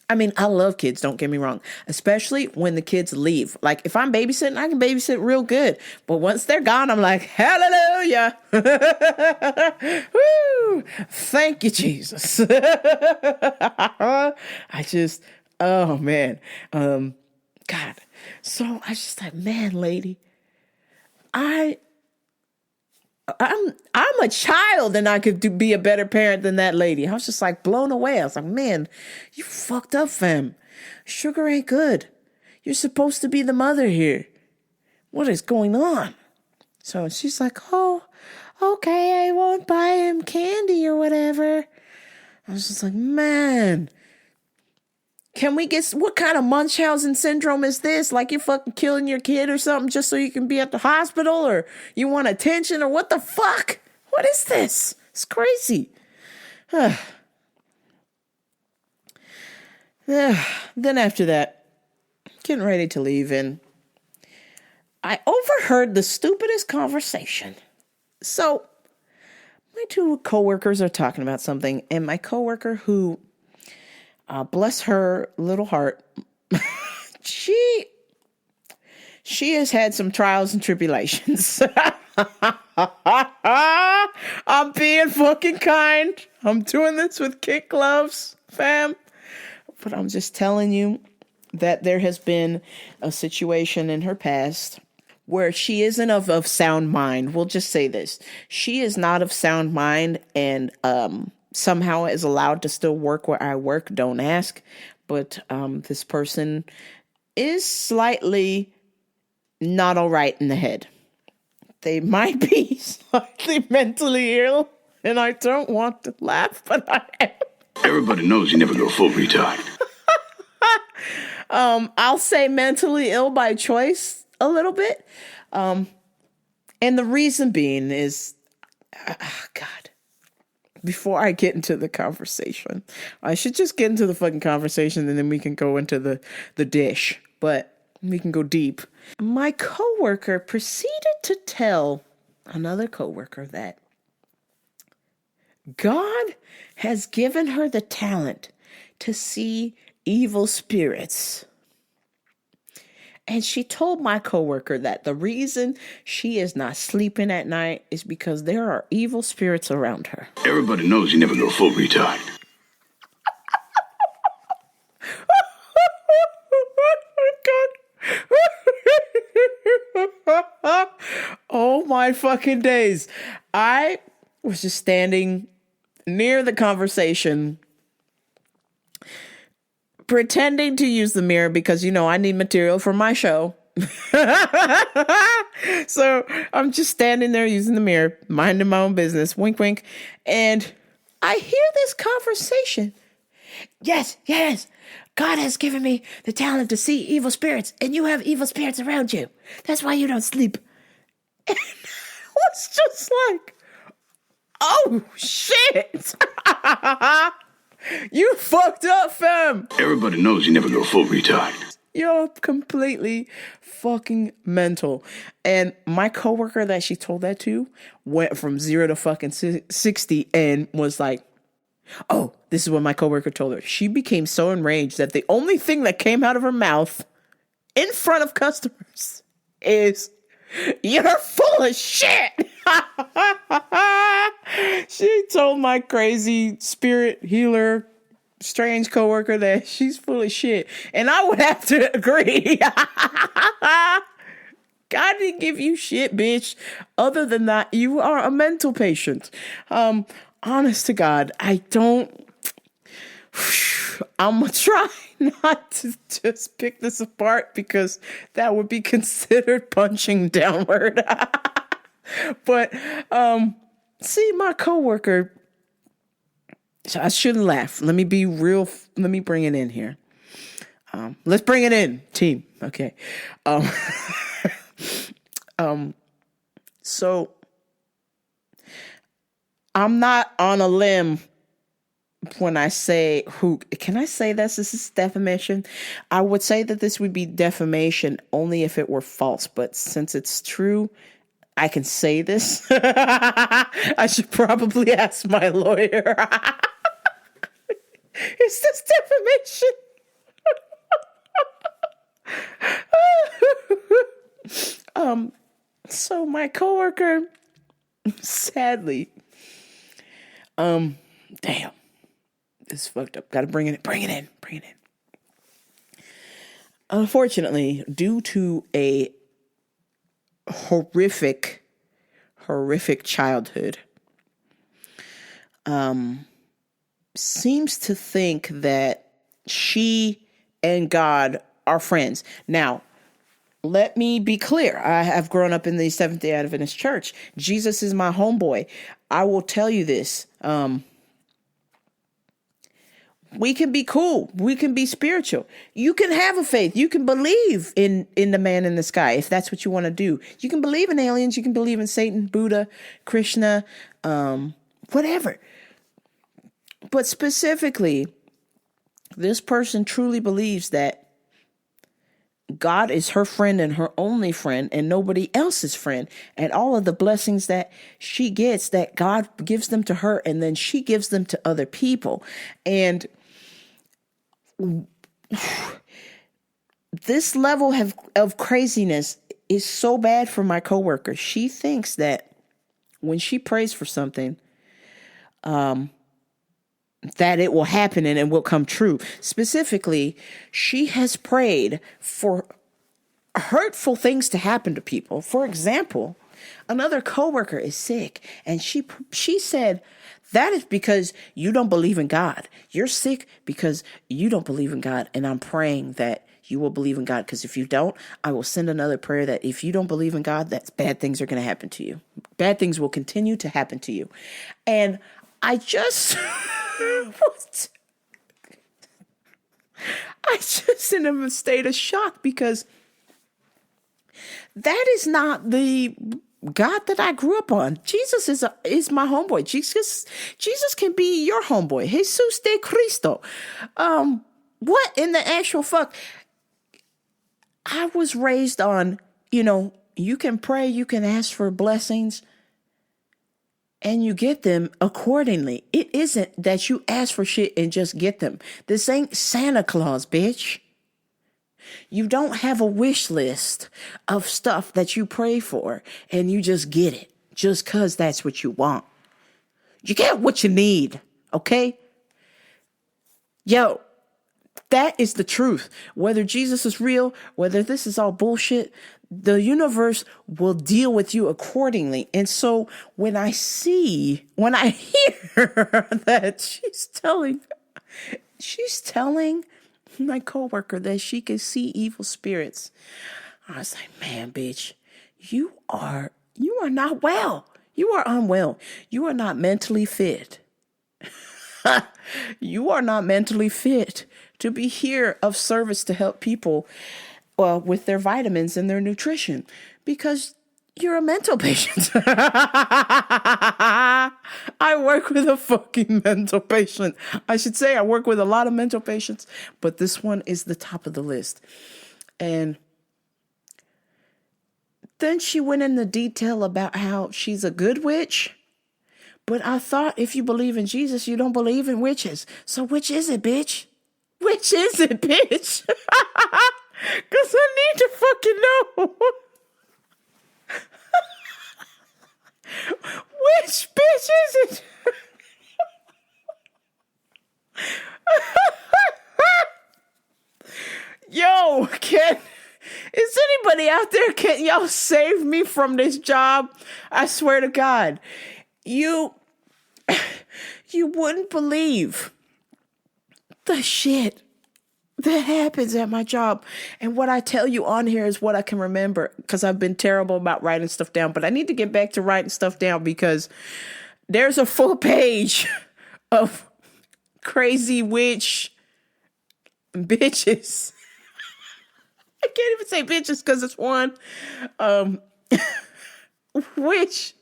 I love kids, don't get me wrong, especially when the kids leave. Like, if I'm babysitting, I can babysit real good. But once they're gone, I'm like, hallelujah. Woo! Thank you, Jesus. Oh, man. God. So I was just like, man, lady, I'm a child and I could be a better parent than that lady. I was just like blown away. I was like, man, you fucked up, fam. Sugar ain't good. You're supposed to be the mother here. What is going on? So she's like, oh, okay, I won't buy him candy or whatever. I was just like, man, can we get, what kind of Munchausen syndrome is this? Like you're fucking killing your kid or something just so you can be at the hospital, or you want attention, or what the fuck? What is this? It's crazy. Then after that, getting ready to leave, and I overheard the stupidest conversation. So my two coworkers are talking about something, and my coworker, who, bless her little heart, she has had some trials and tribulations. I'm being fucking kind. I'm doing this with kid gloves, fam. But I'm just telling you that there has been a situation in her past where she isn't of sound mind. We'll just say this. She is not of sound mind, and somehow is allowed to still work where I work. Don't ask. But this person is slightly not all right in the head. They might be slightly mentally ill, and I don't want to laugh, but I am. Everybody knows you never go full retard. I'll say mentally ill by choice a little bit. And the reason being is, God, before I get into the conversation, I should just get into the fucking conversation and then we can go into the dish, but we can go deep. My coworker proceeded to tell another coworker that God has given her the talent to see evil spirits. And she told my coworker that the reason she is not sleeping at night is because there are evil spirits around her. Everybody knows you never go full retard. Oh my fucking days. I was just standing near the conversation, pretending to use the mirror because, I need material for my show. So I'm just standing there using the mirror, minding my own business, wink, wink. And I hear this conversation. Yes, God has given me the talent to see evil spirits, and you have evil spirits around you. That's why you don't sleep. And I was just like, oh, shit. You fucked up, fam. Everybody knows you never go full retard. You're completely fucking mental. And my coworker that she told that to went from 0 to fucking 60 and was like, oh, this is what my coworker told her. She became so enraged that the only thing that came out of her mouth in front of customers is, you're full of shit. She told my crazy spirit healer, strange coworker that she's full of shit. And I would have to agree. God didn't give you shit, bitch. Other than that, you are a mental patient. Honest to God, I'm going to try not to just pick this apart because that would be considered punching downward. But, see, my coworker, so I shouldn't laugh. Let me be real. Let me bring it in here. Let's bring it in, team. Okay. So I'm not on a limb when I say can I say this? This is defamation. I would say that this would be defamation only if it were false. But since it's true, I can say this. I should probably ask my lawyer. Is this defamation? So my coworker, sadly, damn, this is fucked up. Gotta bring it in. Unfortunately, due to a horrific childhood, seems to think that she and God are friends. Now, let me be clear. I have grown up in the Seventh-day Adventist church. Jesus is my homeboy. I will tell you this. We can be cool. We can be spiritual. You can have a faith. You can believe in the man in the sky if that's what you want to do. You can believe in aliens. You can believe in Satan, Buddha, Krishna, whatever. But specifically, This person truly believes that God is her friend and her only friend and nobody else's friend. And all of the blessings that she gets, that God gives them to her, and then she gives them to other people. And this level of craziness is so bad for my coworker. She thinks that when she prays for something, that it will happen and it will come true. Specifically, she has prayed for hurtful things to happen to people. For example, another coworker is sick, and she said, that is because you don't believe in God. You're sick because you don't believe in God, and I'm praying that you will believe in God, because if you don't, I will send another prayer that if you don't believe in God, that bad things are going to happen to you. Bad things will continue to happen to you. And I just I just in a state of shock, because that is not the God that I grew up on. Jesus is my homeboy. Jesus can be your homeboy. Jesus de Cristo. What in the actual fuck? I was raised on, you can pray, you can ask for blessings, and you get them accordingly. It isn't that you ask for shit and just get them. This ain't Santa Claus, bitch. You don't have a wish list of stuff that you pray for and you just get it just because that's what you want. You get what you need, okay? Yo, that is the truth. Whether Jesus is real, whether this is all bullshit, the universe will deal with you accordingly. And so when I hear that she's telling my coworker that she can see evil spirits, I was like, man, bitch, you are not well. You are unwell. You are not mentally fit. You are not mentally fit to be here of service to help people with their vitamins and their nutrition, because you're a mental patient. I work with a fucking mental patient. I should say I work with a lot of mental patients, but this one is the top of the list. And then she went into detail about how she's a good witch. But I thought if you believe in Jesus, you don't believe in witches. So which is it, bitch? Which is it, bitch? Because I need to fucking know. Which bitch is it? Yo, is anybody out there? Can y'all save me from this job? I swear to God. You wouldn't believe the shit that happens at my job. And what I tell you on here is what I can remember, because I've been terrible about writing stuff down. But I need to get back to writing stuff down, because there's a full page of crazy witch bitches. I can't even say bitches because it's one. Witch.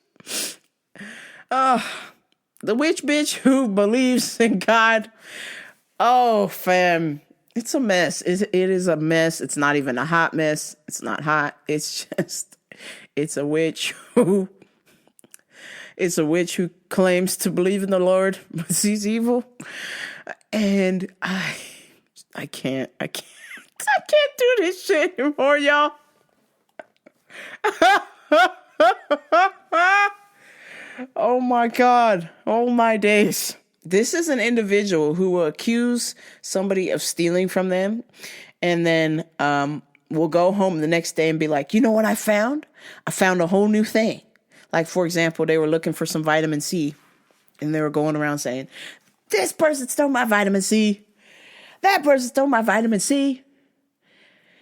The witch bitch who believes in God. Oh, fam. It's a mess. It is a mess. It's not even a hot mess. It's not hot. It's a witch who claims to believe in the Lord, but sees evil. And I can't do this shit anymore, y'all. Oh my God. Oh my days. This is an individual who will accuse somebody of stealing from them, and then will go home the next day and be like, you know what I found? I found a whole new thing. Like, for example, they were looking for some vitamin C, and they were going around saying, this person stole my vitamin C. That person stole my vitamin C.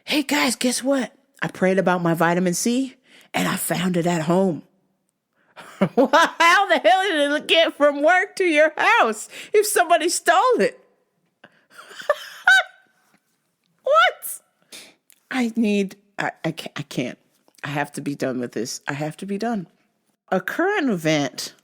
Hey guys, guess what? I prayed about my vitamin C and I found it at home. How the hell did it get from work to your house if somebody stole it? What? I can't. I have to be done with this. I have to be done. A current event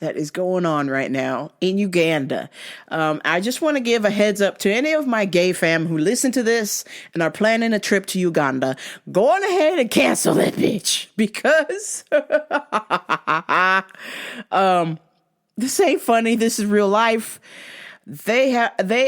that is going on right now in Uganda. I just want to give a heads up to any of my gay fam who listen to this and are planning a trip to Uganda. Go on ahead and cancel that bitch, because this ain't funny. This is real life. They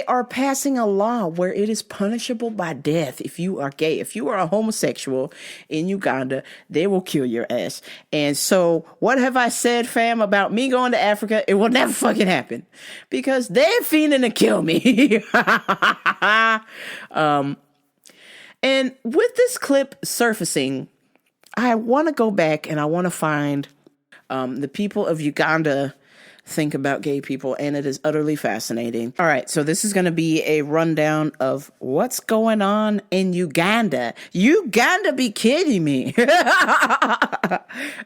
are passing a law where it is punishable by death if you are gay. If you are a homosexual in Uganda, they will kill your ass. And so what have I said, fam, about me going to Africa? It will never fucking happen, because they're fiending to kill me. And with this clip surfacing, I want to go back and I want to find the people of Uganda think about gay people, and it is utterly fascinating. All right, so this is going to be a rundown of what's going on in Uganda. Uganda be kidding me.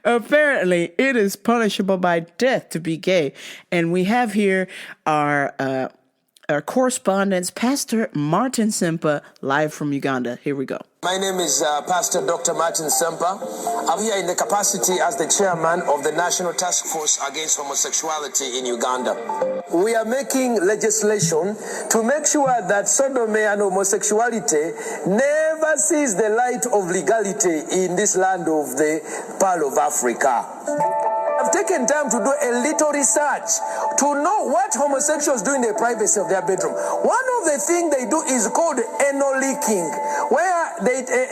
Apparently, it is punishable by death to be gay. And we have here our correspondent, Pastor Martin Sempa, live from Uganda. Here we go. My name is Pastor Dr. Martin Sempa. I'm here in the capacity as the chairman of the National Task Force Against Homosexuality in Uganda. We are making legislation to make sure that sodomy and homosexuality never sees the light of legality in this land of the Pearl of Africa. I've taken time to do a little research to know what homosexuals do in the privacy of their bedroom. One of the things they do is called anal leaking, where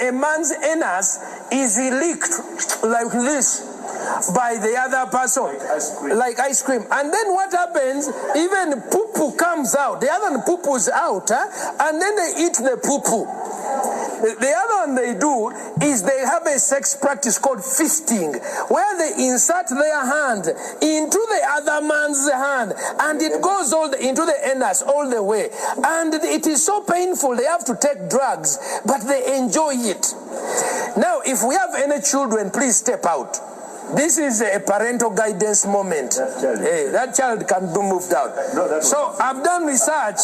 a man's anus is leaked like this by the other person, like ice cream. And then what happens, even poo-poo comes out. The other poo-poo's out, and then they eat the poo-poo. The other one they do is they have a sex practice called fisting, where they insert their hand into the other man's hand, and it goes into the anus all the way. And it is so painful, they have to take drugs, but they enjoy it. Now, if we have any children, please step out. This is a parental guidance moment. That child can be moved out. So I've done research.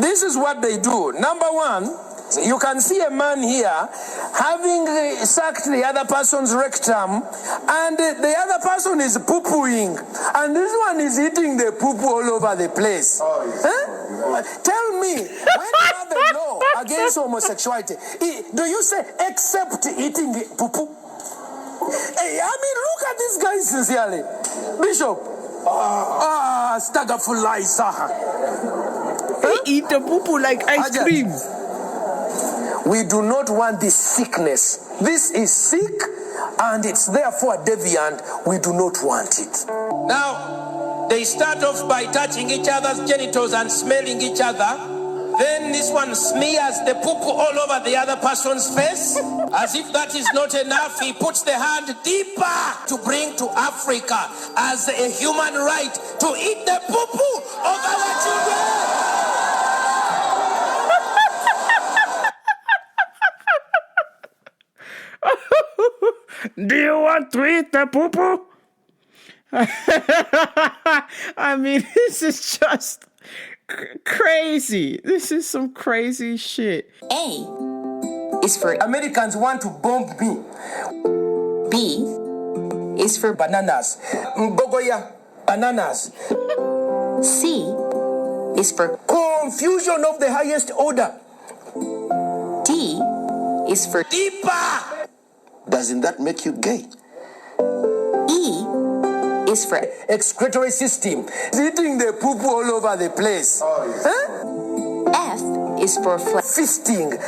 This is what they do. Number one, you can see a man here having sucked the other person's rectum, and the other person is poo-pooing, and this one is eating the poo-poo all over the place. Tell me, when you have a law against homosexuality, do you say except eating poo-poo? Hey, I mean, look at this guy sincerely. Bishop. Staggerful lies. He eat the poo-poo like ice cream. We do not want this sickness. This is sick, and it's therefore deviant. We do not want it. Now, they start off by touching each other's genitals and smelling each other. Then this one smears the poo-poo all over the other person's face. As if that is not enough, he puts the hand deeper to bring to Africa as a human right to eat the poo-poo of our children. Do you want to eat the poo-poo? I mean, this is just crazy. This is some crazy shit. A is for Americans want to bomb me. B is for Bananas. Mbogoya. Bananas. C is for Confusion of the highest order. D is for Deeper. Doesn't that make you gay? E is for Excretory system. Eating the poo-poo all over the place. F is for Fisting.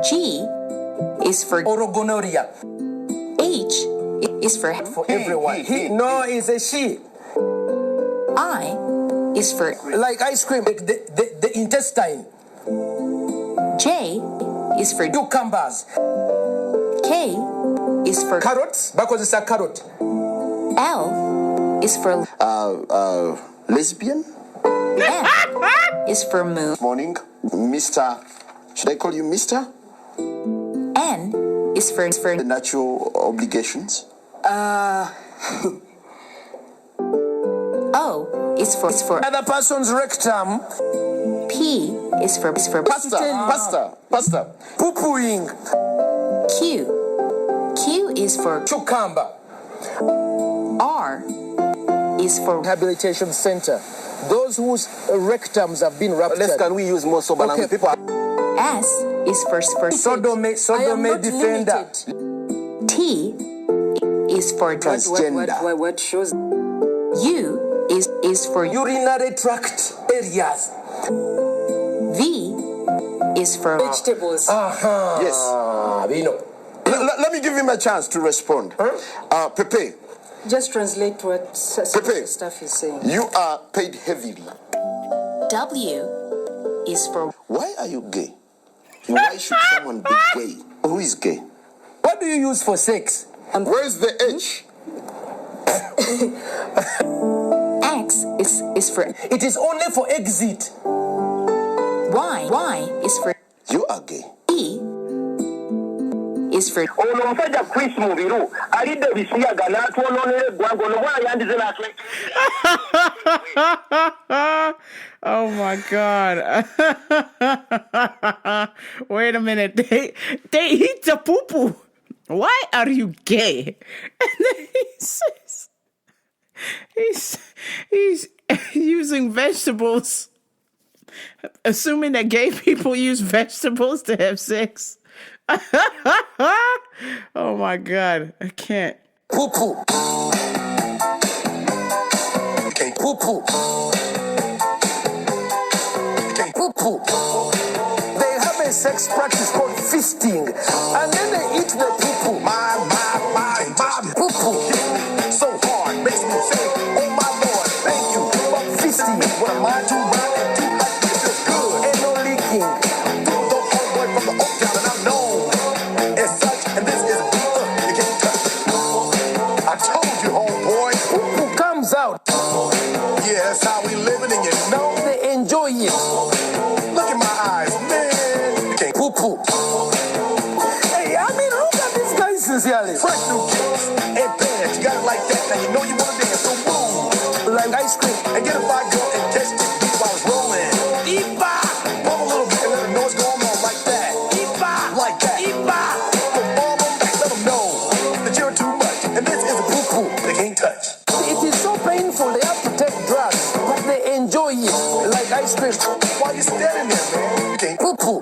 G is for Orogonorrhea. H is for Everyone. No, it's a she. I is for Like ice cream. The intestine. J is for Cucumbers. K is for Carrots. Because it's a carrot. L is for Lesbian? M is for moon. Morning, Mr. Should I call you Mr.? N is for The natural obligations? O is for Other person's rectum. P is for Pasta. Poo-pooing. Q is for Cucumber. R is for Rehabilitation center. Those whose rectums have been ruptured. Can we use more sober language? People S is for Sodomy defender. T is for Transgender. What shows? U is for Urinary tract areas. V is for Vegetables. Yes. We know. Let me give him a chance to respond. Pepe, Just translate what Pepe, stuff is saying. you are paid heavily. W is for Why are you gay? Why should someone be gay? Who is gay? What do you use for sex? Where's the H? X is for It is only for exit. Y is for You are gay. E is for ono omusajja Chris Mubiru alidde bisiyaga n'atwonoonera eggwanga ono bwayandize n'atweka. Oh my God. Wait a minute. They eat the poo-poo. Why are you gay? And then he says, he's using vegetables, assuming that gay people use vegetables to have sex. Oh my God. I can't. Poo-poo. Poo-poo. Poo-poo. They have a sex practice called fisting, and then they eat the poo-poo. My Poo-poo. so hard makes me say, oh my Lord, thank you for Fisting. what am I to run and do? It feels good. And no leaking. The homeboy from the Oak Town, and I'm known as such. And this is you can't touch it. I told you, homeboy. Poo-poo comes out. Yeah, that's how we living, and you know. They enjoy it. Look in my eyes, man. You can't Poo-poo. Hey, I mean, look at this guy sincerely. fresh new kicks and pants. You got it like that. Now you know you wanna dance, so move. Like ice cream. And get a fire girl and catch this beat while it's rolling. Deepa! Bump a little bit and let them know what's going on like that. Deepa! Like that. Deepa! Perform them back, let them know that you're too much. And this is a poo-poo they can't touch. It is so painful. They have to take drugs, but they enjoy it. Like ice cream. While you're standing there, man, you can't Poo-poo.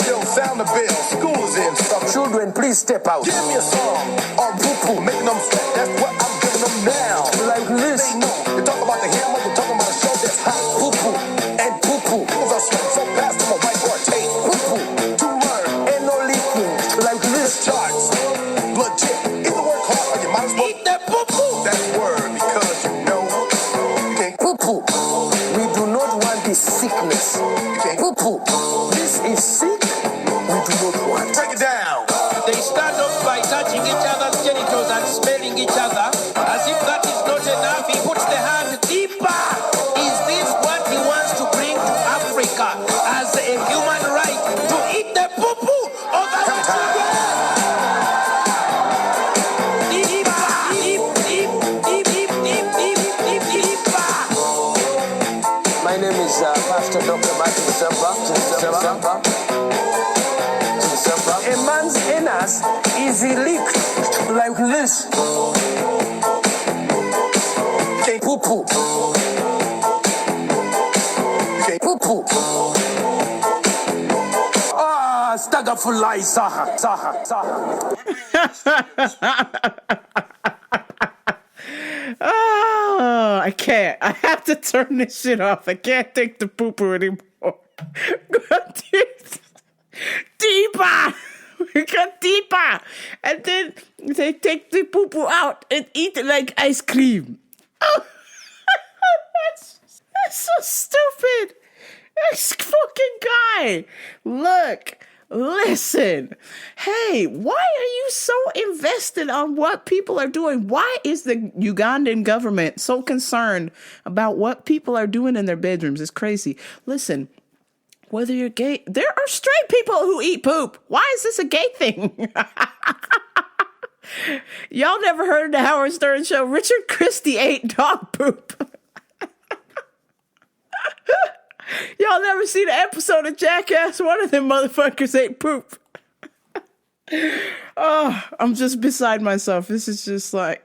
yo, sound the bell. School is in. Stop. Children, please step out. Give me a song on poo-poo, making them sweat. That's what I'm giving them now. Like this. They know. You talk about the hammer, you're talking about a show that's hot. Poo-poo. And poo-poo. Cause I sweat so fast from a whiteboard tape. Poo-poo. To learn. And no leaking. Like this. Charts. Legit. Either work hard or you might as well eat that poo-poo. That's word because you know you can't Poo-poo. We do not want this sickness. Poo-poo. This is sick. We do not want. break it down. They start off by touching each other's genitals and smelling each other. As if that is not enough, he puts the hand deeper. Is this what he wants to bring to Africa as a human right to eat the poo-poo of our children? Deeper, deeper. My name is Pastor Dr. Martin Semper. A man's anus is licked like this. Poo-poo. Poo-poo. Staggerfly, Saha. Oh, I can't. I have to turn this shit off. I can't take the poo-poo anymore. Deeper. We got deeper. And then they take the poo-poo out and eat it like ice cream. Oh, that's so stupid. This fucking guy. Look. Listen, hey, why are you so invested on what people are doing? Why is the Ugandan government so concerned about what people are doing in their bedrooms? It's crazy. Listen, whether you're gay, there are straight people who eat poop. Why is this a gay thing? Y'all never heard of the Howard Stern show? Richard Christie ate dog poop. Y'all never seen an episode of Jackass? One of them motherfuckers ate poop. Oh, I'm just beside myself. This is just like,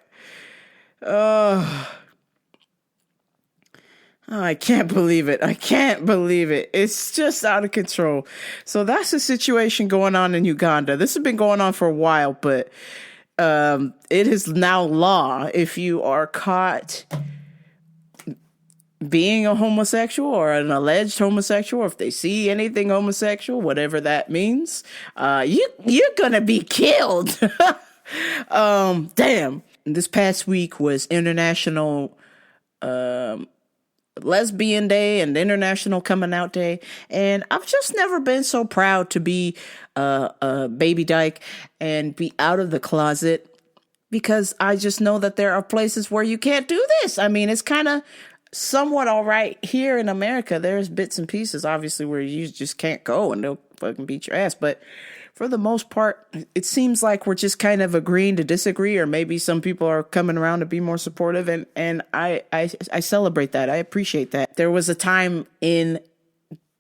Oh, I can't believe it. I can't believe it. It's just out of control. So that's the situation going on in Uganda. This has been going on for a while, but it is now law if you are caught being a homosexual or an alleged homosexual, or if they see anything homosexual, whatever that means, you're gonna be killed. Damn. This past week was International Lesbian Day and International Coming Out Day, and I've just never been so proud to be a baby dyke and be out of the closet, because I just know that there are places where you can't do this. I mean, it's kind of somewhat all right here in America. There's bits and pieces, obviously, where you just can't go and they'll fucking beat your ass. But for the most part, it seems like we're just kind of agreeing to disagree, or maybe some people are coming around to be more supportive. And I celebrate that. I appreciate that. There was a time in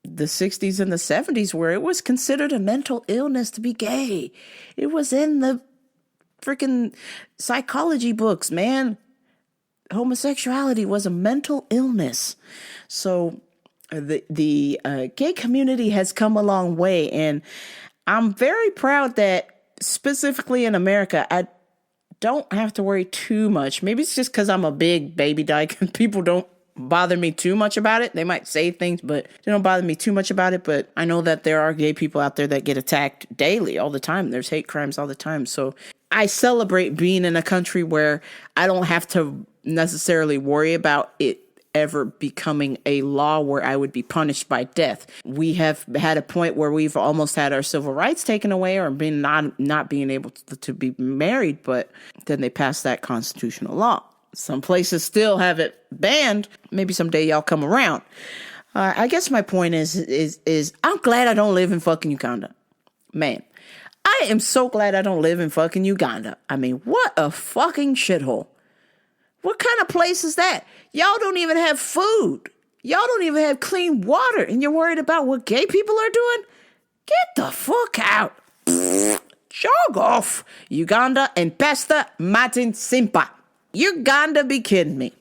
the 60s and the 70s where it was considered a mental illness to be gay. It was in the freaking psychology books, man. Homosexuality was a mental illness. So the gay community has come a long way, and I'm very proud that specifically in America, I don't have to worry too much. Maybe it's just because I'm a big baby dyke and people don't bother me too much about it. They might say things, but they don't bother me too much about it. But I know that there are gay people out there that get attacked daily, all the time. There's hate crimes all the time. So I celebrate being in a country where I don't have to necessarily worry about it ever becoming a law where I would be punished by death. We have had a point where we've almost had our civil rights taken away, or been not being able to be married, but then they passed that constitutional law. Some places still have it banned. Maybe someday y'all come around. I guess my point is I'm glad I don't live in fucking Uganda. Man, I am so glad I don't live in fucking Uganda. I mean, what a fucking shithole. What kind of place is that? Y'all don't even have food. Y'all don't even have clean water, and you're worried about what gay people are doing? Get the fuck out. Jog off. Uganda and pesta matin simpa. Uganda be kidding me.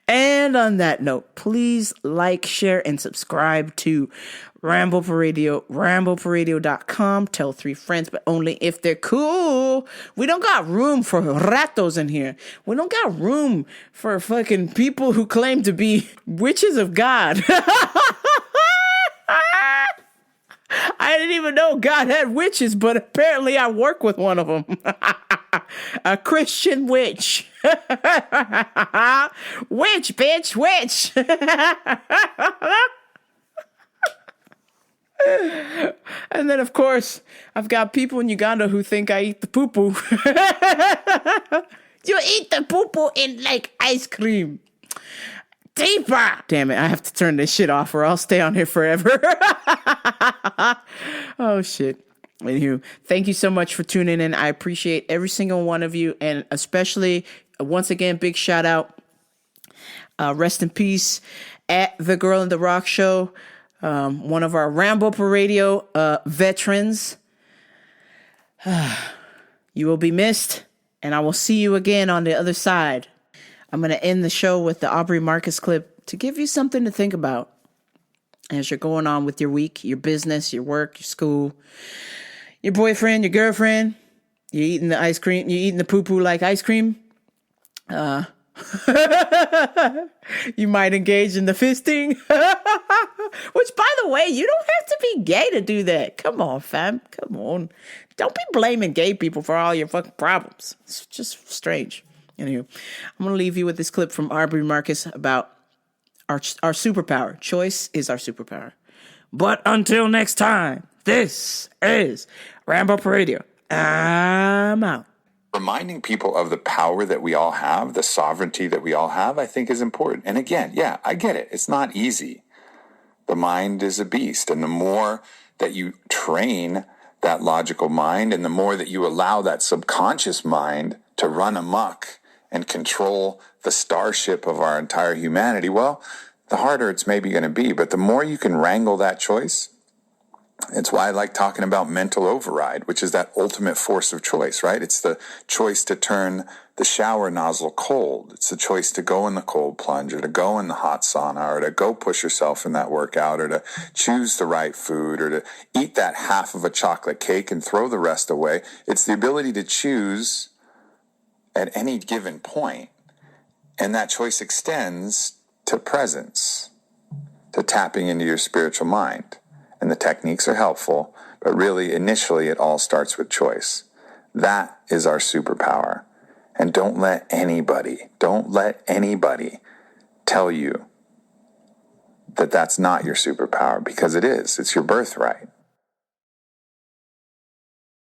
And on that note, please like, share, and subscribe to Ramble for Radio, rambleforradio.com. Tell 3 friends, but only if they're cool. We don't got room for ratos in here. We don't got room for fucking people who claim to be witches of God. I didn't even know God had witches, but apparently I work with one of them. A Christian witch. Witch, bitch, witch. And then, of course, I've got people in Uganda who think I eat the poo-poo. You eat the poo-poo in like ice cream. Deeper. Damn it, I have to turn this shit off or I'll stay on here forever. Oh, shit. Anywho, thank you so much for tuning in. I appreciate every single one of you. And especially, once again, big shout out. Rest in peace at The Girl in the Rock Show. One of our Rambo per Radio veterans. You will be missed, and I will see you again on the other side. I'm going to end the show with the Aubrey Marcus clip to give you something to think about as you're going on with your week, your business, your work, your school, your boyfriend, your girlfriend. You're eating the ice cream. You're eating the poo-poo like ice cream. You might engage in the fisting. Which, by the way, you don't have to be gay to do that. Come on, fam. Come on. Don't be blaming gay people for all your fucking problems. It's just strange. Anyway, I'm going to leave you with this clip from Aubrey Marcus about our superpower. Choice is our superpower. But until next time, this is Rambo per Radio. I'm out. Reminding people of the power that we all have, the sovereignty that we all have, I think is important. And again, yeah, I get it. It's not easy. The mind is a beast. And the more that you train that logical mind, and the more that you allow that subconscious mind to run amok and control the starship of our entire humanity, well, the harder it's maybe going to be. But the more you can wrangle that choice It's why I like talking about mental override, which is that ultimate force of choice, right? It's the choice to turn the shower nozzle cold. It's the choice to go in the cold plunge or to go in the hot sauna or to go push yourself in that workout or to choose the right food or to eat that half of a chocolate cake and throw the rest away. It's the ability to choose at any given point. And that choice extends to presence, to tapping into your spiritual mind. And the techniques are helpful, but really, initially, it all starts with choice. That is our superpower. And don't let anybody tell you that that's not your superpower, because it is. It's your birthright.